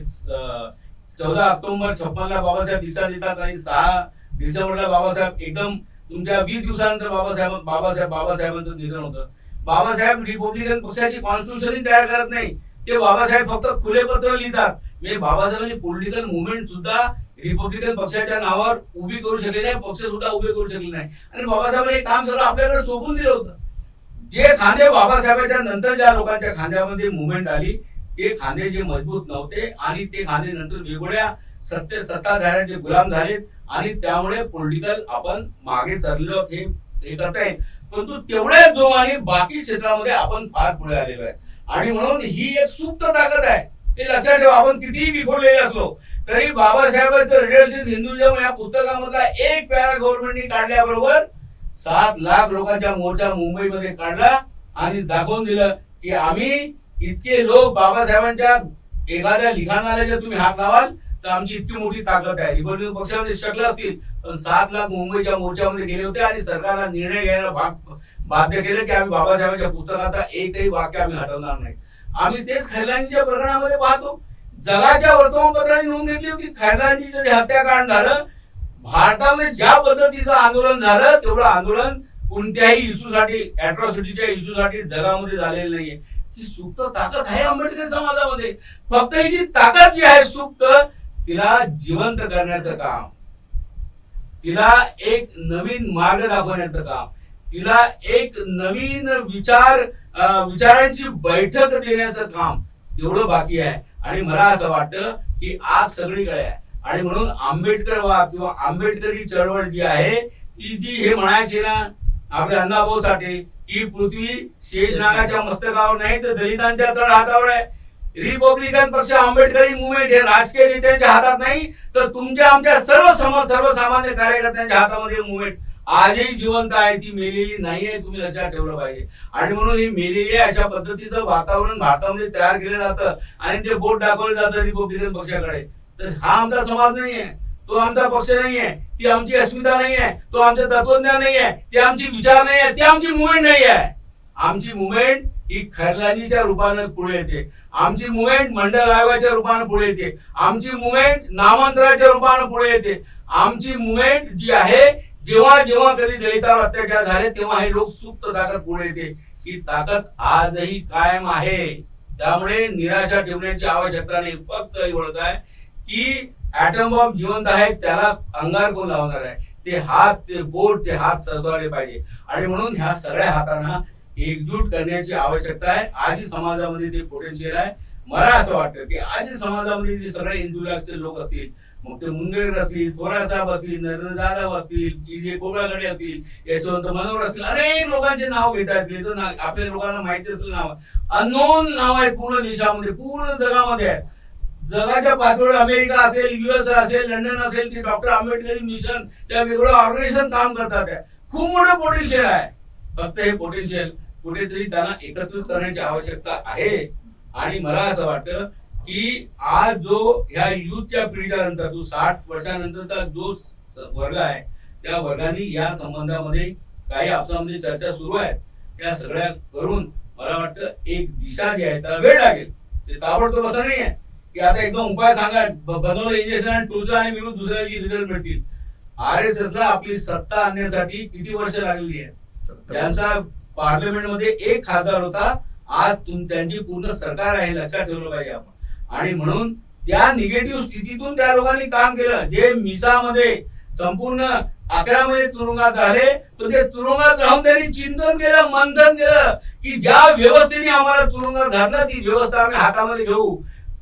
14 ऑक्टोबर 56 बाबासाहेब दीक्षा देतात आणि 6 डिसेंबरला बाबासाहेब एकदम तुमच्या 20 दिवसानंतर बाबासाहेबांचं निधन होतं. बाबासाहेब रिपब्लिकन पक्षाची कॉन्स्टिट्यूशन तयार करत नाही. ते बाबासाहेब फक्त खुले पत्र लिहितात. म्हणजे बाबासाहेबांनी पॉलिटिकल मुवमेंट सुद्धा रिपब्लिकन पक्षाच्या नावावर उभी करू शकले नाही, पक्ष सुद्धा उभे करू शकले नाही. आणि बाबासाहेबांनी काम सगळं आपल्याकडे सोपून दिलं होतं. जे खांदे बाबासाहेबांच्या नंतर ज्या लोकांच्या खांद्यामध्ये मुवमेंट आली ते खांदे जे मजबूत नव्हते आणि ते खांदे नंतर वेगवेगळ्या सत्ताधाऱ्यांचे गुलाम झालेत आणि त्यामुळे पॉलिटिकल आपण मागे चाललो हे करता येईल. परंतु तेवढ्याच जोमाने बाकी क्षेत्रामध्ये आपण फार पुढे आलेलो आहे. आणि म्हणून ही एक सुप्त ताकद आहे. ते लक्षात ठेवा. आपण कितीही विखुरलेले असलो तरी बाबासाहेबांचं लीडरशिप हिंदुइझम या पुस्तकामधला एक पॅरा गव्हर्नमेंटनी काढल्याबरोबर 7 लाख लोकांच्या मोर्चा मुंबईमध्ये काढला आणि दाखवून दिलं की आम्ही इतके लोक बाबासाहेबांच्या एखाद्या लिखाणाला जर तुम्ही हात लावाल तर आमची इतकी मोठी ताकद आहे. रिपब्लिकन पक्षामध्ये शकलं असतील पण 7 लाख मुंबईच्या मोर्चामध्ये गेले होते आणि सरकारला निर्णय घ्यायला बाध्य केलं की आम्ही बाबासाहेबांच्या पुस्तकाचा एकही वाक्य आम्ही हटवणार नाही. आम्ही तेच खैरलांच्या प्रकरणामध्ये पाहतो. जगाच्या वर्तमानपत्रांनी नोंद घेतली होती खैरलांची जे हत्याकांड झालं भारतामध्ये ज्या पद्धतीचं आंदोलन झालं तेवढं आंदोलन कोणत्याही इश्यूसाठी अॅट्रॉसिटीच्या इश्यूसाठी जगामध्ये झालेलं नाहीये. ही सुप्त ताकद आहे आंबेडकर समाजामध्ये. फक्त ही जी ताकद जी आहे सुप्त तिला जिवंत करण्याचं काम, तिला एक नवीन मार्ग दाखवण्याचं काम, तिला एक नवीन विचारांची बैठक देण्याचं काम तेवढं बाकी आहे. आणि मला असं वाटतं की आग सगळीकडे आहे. आणि म्हणून आंबेडकरवाद किंवा आंबेडकरी चळवळ जी आहे ती जी हे म्हणायची ना आपल्या अण्णाभाऊ साठे की पृथ्वी शेषनागाच्या मस्तकावर नाही तर दलितांच्या तळ हातावर आहे. रिपब्लिकन पक्ष आंबेडकरी मुवमेंट हे राजकीय नेत्यांच्या हातात नाही तर तुमच्या आमच्या सर्वसामान्य कार्यकर्त्यांच्या हातामध्ये मुवमेंट आजही जिवंत आहे. ती मेलेली नाहीये, तुम्ही लक्षात ठेवलं पाहिजे. आणि म्हणून ही मेलेली अशा पद्धतीचं वातावरण भारतामध्ये तयार केलं जातं आणि ते बोट दाखवलं जातं रिपब्लिकन पक्षाकडे. तर हा आमचा समाज नाहीये, तो आमचा पक्ष नाहीये, ती आमची अस्मिता नाहीये, तो आमचं तत्वज्ञान नाहीये, ते आमची विचार नाहीये, ती आमची मुवमेंट नाहीये. आमची मुवमेंट ही खैरलानीच्या रूपानं पुढे येते. आमची मुवमेंट मंडळ आयोगाच्या रूपानं पुढे येते. आमची मुवमेंट नामांतराच्या रूपानं पुढे येते. आमची मुवमेंट जी आहे जेव्हा जेव्हा कधी दलितावर अत्याचार झाले तेव्हा हे लोक सुप्त ताकद पुढे येते. ही ताकद आजही कायम आहे. त्यामुळे निराशा ठेवण्याची आवश्यकता नाही. फक्त एवढंच आहे की ऍटम बॉम्ब जिवंत आहे, त्याला अंगार कोण लावणार आहे? ते हात, ते बोट, ते हात सजवले पाहिजे. आणि म्हणून ह्या सगळ्या हातांना एकजूट करण्याची आवश्यकता आहे. आजही समाजामध्ये ते पोटेन्शियल आहे. मला असं वाटतं की आजही समाजामध्ये जे सगळे हिंदू लोक असतील, मग ते मुंगेकर असतील, थोरा साहेब असतील, नरेंद्र जाधव असतील, जे कोबळागडे असतील, यशवंत मनोहर असतील, अनेक लोकांचे नाव घेता येतील. तर आपल्या लोकांना माहिती असलेलं नाव, अननोन नाव आहे पूर्ण देशामध्ये, पूर्ण जगामध्ये आहे. जगाच्या पातळीवर अमेरिका असेल, US असेल, लंडन असेल, ते डॉक्टर आंबेडकरी मिशन त्या वेगळं ऑर्गनायझेशन काम करतात. खूप मोठं पोटेन्शियल आहे. फक्त हे पोटेन्शियल कुठेतरी त्यांना एकत्रित करण्याची आवश्यकता आहे. आणि मला असं वाटतं की आज जो ह्या युथच्या पिढीच्या नंतर जो 60 वर्षानंतरचा जो वर्ग आहे त्या वर्गाने या संबंधामध्ये काही आपसामध्ये चर्चा सुरू आहे त्या सगळ्या करून मला वाटतं एक दिशा जी आहे त्याला वेळ लागेल. ते ताबडतोब असं नाही आहे की आता एकदम उपाय सांगा बनवलं इंजेक्शन आणि टूलचा आणि मिळून दुसऱ्या रिझल्ट मिळतील. RSS ला आपली सत्ता आणण्यासाठी किती वर्ष लागलेली आहे. त्यांचा पार्लमेंटमध्ये एक खासदार होता, आज त्यांची पूर्ण सरकार आहे, लक्षात ठेवलं पाहिजे आपण. आणि म्हणून त्या निगेटिव्ह स्थितीतून त्या लोकांनी काम केलं. जे मिसामध्ये संपूर्ण 11 मध्ये तुरुंगात झाले तर ते तुरुंगात राहून त्यांनी चिंतन केलं, मंथन केलं की ज्या व्यवस्थेने आम्हाला तुरुंगात घातलं ती व्यवस्था आम्ही हातामध्ये घेऊ.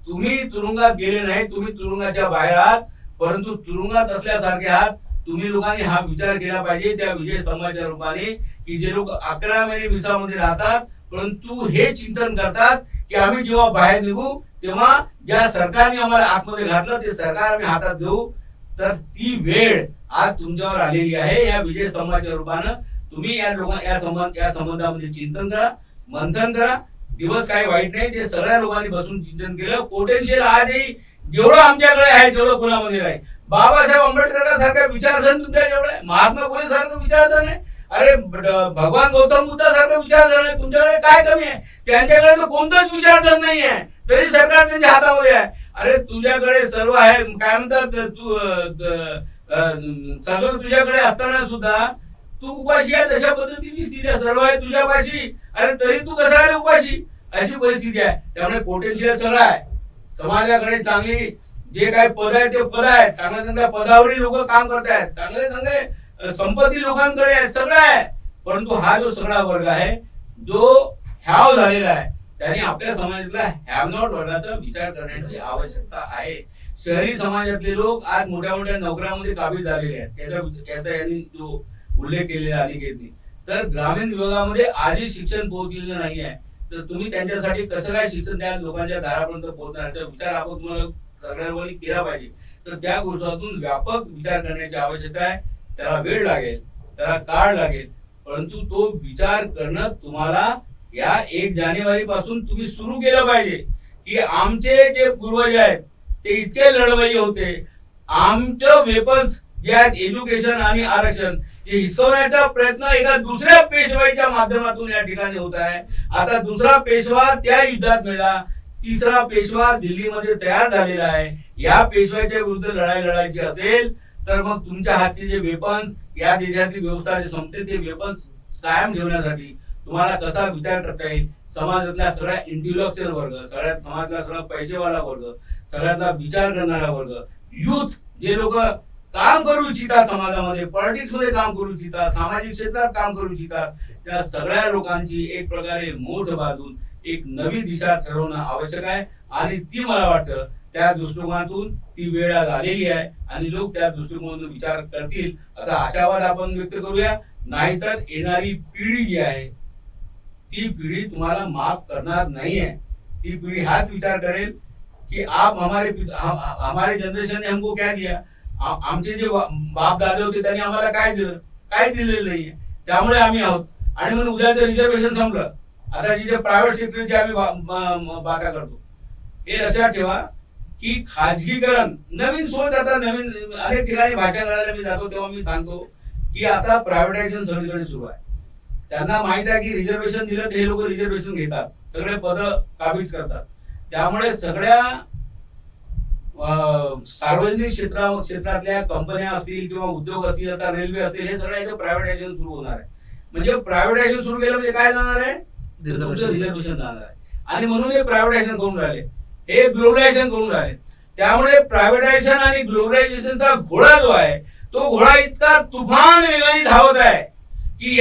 तुम्ही तुरुंगात गेले नाही, तुम्ही तुरुंगाच्या बाहेर आहात, परंतु तुरुंगात असल्यासारखे आहात. तुम्ही लोकांनी हा विचार केला पाहिजे त्या विजय स्तंभाच्या रूपाने की जे लोक 11 महिने मिसामध्ये राहतात परंतु हे चिंतन करतात की आम्ही जेव्हा बाहेर निघू तेव्हा ज्या सरकारने आम्हाला आतमध्ये घातलं ते सरकार आम्ही हातात घेऊ. तर ती वेळ आज तुमच्यावर आलेली आहे. या विजय स्तंभाच्या रूपानं तुम्ही या संबंधामध्ये चिंतन करा, मंथन करा. दिवस काही वाईट नाही, ते सगळ्या लोकांनी बसून चिंतन केलं. पोटेन्शियल आजही जेवढं आमच्याकडे आहे तेवढं कुणामध्ये नाही. बाबासाहेब आंबेडकर सारखा विचारधन तुमच्याकडे आहे, महात्मा फुले सारखं विचारधन आहे, अरे भगवान गौतम बुद्धा सारखं विचारधन आहे. तुमच्याकडे काय कमी आहे? त्यांच्याकडे तर कोणतंच विचारधन नाही आहे, तरी सरकार त्यांच्या हातामध्ये आहे. अरे तुझ्याकडे सर्व आहे, काय म्हणतात, तू सगळं तुझ्याकडे असताना सुद्धा तू उपाशी आहे. तशा पद्धतीची स्थिती आहे, सर्व आहे तुझ्यापाशी, अरे तरी तू कसं आहे उपाशी, अशी परिस्थिती आहे. त्यामुळे पोटेन्शियल सगळं आहे. समाजाकडे चांगली जे काही पद आहे ते पद आहेत, चांगल्या चांगल्या पदावरील लोक काम करत आहेत, चांगले चांगले संपत्ती लोकांकडे आहे, सगळं आहे. परंतु हा जो सगळा वर्ग आहे जो हॅव झालेला आहे त्याने आपल्या समाजातल्या हॅव नॉट वर्गाचा विचार करण्याची आवश्यकता आहे. शहरी समाजातले लोक आज मोठ्या मोठ्या नोकऱ्यांमध्ये काबीज झालेले आहेत, याचा यांनी जो उल्लेख केलेला अनिकेतनी. तर ग्रामीण विभागामध्ये आजही शिक्षण पोहोचलेलं नाही आहे. तर तुम्ही त्यांच्यासाठी कसं काय शिक्षण त्या लोकांच्या दारापर्यंत पोहोचणार त्याचा विचार आपण तुम्हाला सगळ्या लोकांनी केला पाहिजे. तर त्या गोष्टीतून व्यापक विचार करण्याची आवश्यकता आहे. त्याला वेळ लागेल, त्याला काळ लागेल, परंतु तो विचार करणं तुम्हाला या 1 जानेवारी पासून तुम्ही सुरू केलं पाहिजे की आमचे जे पूर्वज आहेत ते इतके लढवय्ये होते. आमचं वेपन्स जे आहेत एज्युकेशन आणि आरक्षण हे हिसकवण्याचा प्रयत्न एका दुसऱ्या पेशवाईच्या माध्यमातून या ठिकाणी होत आहे. आता दुसरा पेशवा त्या युद्धात मिळाला, तिसरा पेशवा दिल्लीमध्ये तयार झालेला आहे. या पेशव्याच्या विरुद्ध लढाई लढायची असेल तर मग तुमच्या हातचे जे वेपन्स, या देशातली व्यवस्था जे संपते ते वेपन्स कायम ठेवण्यासाठी तुम्हाला कसा विचार करता येईल. समाजातल्या सगळ्या इंटेलेक्चुअल वर्ग, सगळ्यात समाजातला सगळा पैसेवाला वर्ग, सगळ्याचा विचार करणारा वर्ग, युथ जे लोक काम करू इच्छितात, समाजामध्ये पॉलिटिक्स मध्ये काम करू इच्छितात, सामाजिक क्षेत्रात काम करू इच्छितात, त्या सगळ्या लोकांची एक प्रकारे मोठ बांधून एक नवी दिशा ठरवणं आवश्यक आहे आणि ती मला वाटतं त्या दृष्टिकोनातून ती वेळ आज आलेली आहे आणि लोक त्या दृष्टिकोनातून विचार करतील असा आशावाद आपण व्यक्त करूया. नाहीतर येणारी पिढी जी आहे ती पिढी तुम्हाला माफ करणार नाहीये. ती पिढी हाच विचार करेल कि आप हमारे जनरेशन ने हमको क्या दिया, आमचे जे बाप दादा होते त्यांनी आम्हाला काय दिलं, काय दिलेलं नाहीये. त्यामुळे आम्ही आहोत. आणि म्हणून उद्या जर रिझर्वेशन संपलं, आता जे प्रायव्हेट सेक्टरची आम्ही बाका करतो, हे लक्षात ठेवा की खाजगीकरण नवीन सोच, आता नवीन अनेक ठिकाणी भाषण करायला मी जातो तेव्हा मी सांगतो की आता प्रायव्हेटायझेशन सगळीकडे सुरू आहे. त्यांना माहित आहे की रिझर्वेशन दिलं तर हे लोक रिझर्वेशन घेतात, सगळे पद काबीज करतात. त्यामुळे सगळ्या सार्वजनिक क्षेत्रातल्या कंपन्या असतील किंवा उद्योग असतील, आता रेल्वे असतील, हे सगळं प्रायव्हेटायझेशन सुरू होणार आहे. म्हणजे प्रायव्हेटायझेशन सुरू केलं म्हणजे काय जाणार आहे, रिझर्वेशन जाणार आहे. आणि म्हणून हे प्रायव्हेटायझेशन करून राहिले, हे ग्लोबलायझेशन करून राहिले. त्यामुळे प्रायव्हेटायझेशन आणि ग्लोबलायझेशनचा घोडा जो आहे तो घोडा इतका तुफान वेगाने धावत आहे की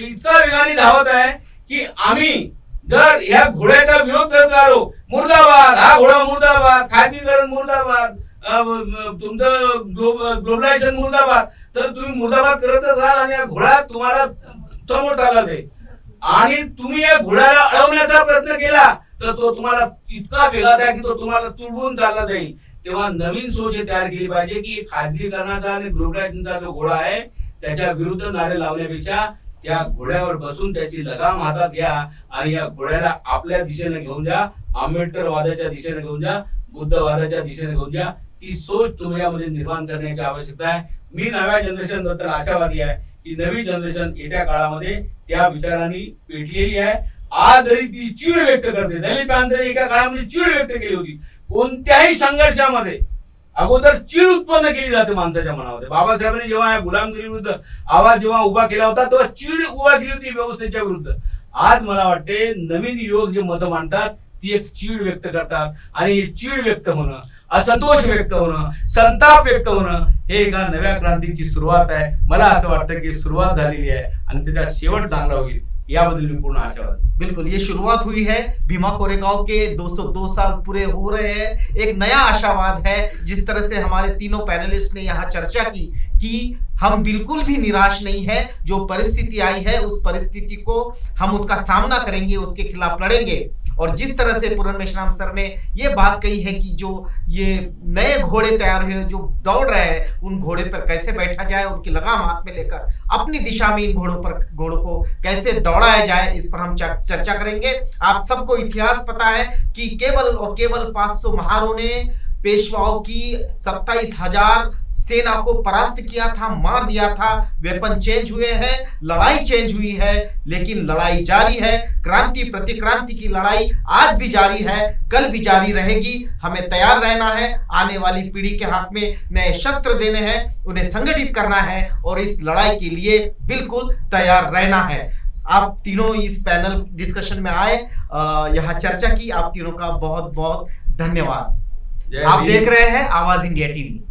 इतका वेगाने धावत आहे की आम्ही जर ह्या घोड्याचा विरोध करत राहिलो, मुर्दाबाद, हा घोडा मुर्दाबाद, खाजगीकरण मुर्दाबाद, तुमचं ग्लोबलायझेशन मुर्दाबाद, तर तुम्ही मुर्दाबाद करतच राहाल आणि या घोडा तुम्हाला समोर चालला जाईल. आणि तुम्ही या घोड्याला अडवण्याचा प्रयत्न केला तर तो तुम्हाला इतका वेगात आहे की तो तुम्हाला तुडवून चालला जाईल. तेव्हा नवीन सोच हे तयार केली पाहिजे की खाजगीकरणाचा आणि ग्लोबलायझेशनचा जो घोडा आहे त्याच्या विरुद्ध नारे लावण्यापेक्षा त्या घोड्यावर बसून त्याची लगाम हातात घ्या आणि या घोड्याला आपल्या दिशेने घेऊन जा, आंबेडकरवादाच्या दिशेने घेऊन जा, बुद्धवादाच्या दिशेने घेऊन जा. ती सोच तुमच्यामध्ये निर्माण करण्याची आवश्यकता आहे. मी नव्या जनरेशन बद्दल आशावादी आहे की नवी जनरेशन येत्या काळामध्ये त्या विचारांनी पेटलेली आहे. आज जरी ती चीड व्यक्त करते, दलित प्रांताने एका काळामध्ये चीड व्यक्त केली होती. कोणत्याही संघर्षामध्ये अगोदर चीड उत्पन्न केली जाते माणसाच्या मनामध्ये. बाबासाहेबांनी जेव्हा या गुलामगिरी विरुद्ध आवाज जेव्हा उभा केला होता तेव्हा चीड उभा केली होती व्यवस्थेच्या विरुद्ध. आज मला वाटते नवीन युवक जे मतं मांडतात ती एक चीड व्यक्त करतात आणि चीड व्यक्त होणं, असंतोष व्यक्त होणं, संताप व्यक्त होणं हे एका नव्या क्रांतीची सुरुवात आहे. मला असं वाटतं की सुरुवात झालेली आहे आणि त्याचा शेवट चांगला होईल याबद्दल मी पूर्ण आशावादी. बिल्कुल, ये शुरुआत हुई है. भीमा कोरेगांव के 202 साल पूरे हो रहे हैं. एक नया आशावाद है. जिस तरह से हमारे तीनों पैनलिस्ट ने यहाँ चर्चा की कि हम बिल्कुल भी निराश नहीं है. जो परिस्थिति आई है उस परिस्थिति को हम उसका सामना करेंगे, उसके खिलाफ लड़ेंगे. और जिस तरह से पूरन मेश्राम सर ने ये बात कही है कि जो ये नए घोड़े तैयार हुए जो दौड़ रहे हैं उन घोड़े पर कैसे बैठा जाए, उनकी लगाम हाथ में लेकर अपनी दिशा में इन घोड़ों को कैसे दौड़ाया जाए, इस पर हम चर्चा करेंगे. आप सबको इतिहास पता है कि केवल और केवल 500 महारों ने पेशवाओं की 27,000 सेना को परास्त किया था, मार दिया था. वेपन चेंज हुए हैं, लड़ाई चेंज हुई है, लेकिन लड़ाई जारी है. क्रांति प्रतिक्रांति की लड़ाई आज भी जारी है, कल भी जारी रहेगी. हमें तैयार रहना है. आने वाली पीढ़ी के हाथ में नए शस्त्र देने हैं, उन्हें संगठित करना है और इस लड़ाई के लिए बिल्कुल तैयार रहना है. आप तीनों इस पैनल डिस्कशन में आए, यहाँ चर्चा की. आप तीनों का बहुत बहुत धन्यवाद. आप देख रहे हैं आवाज इंडिया टीवी.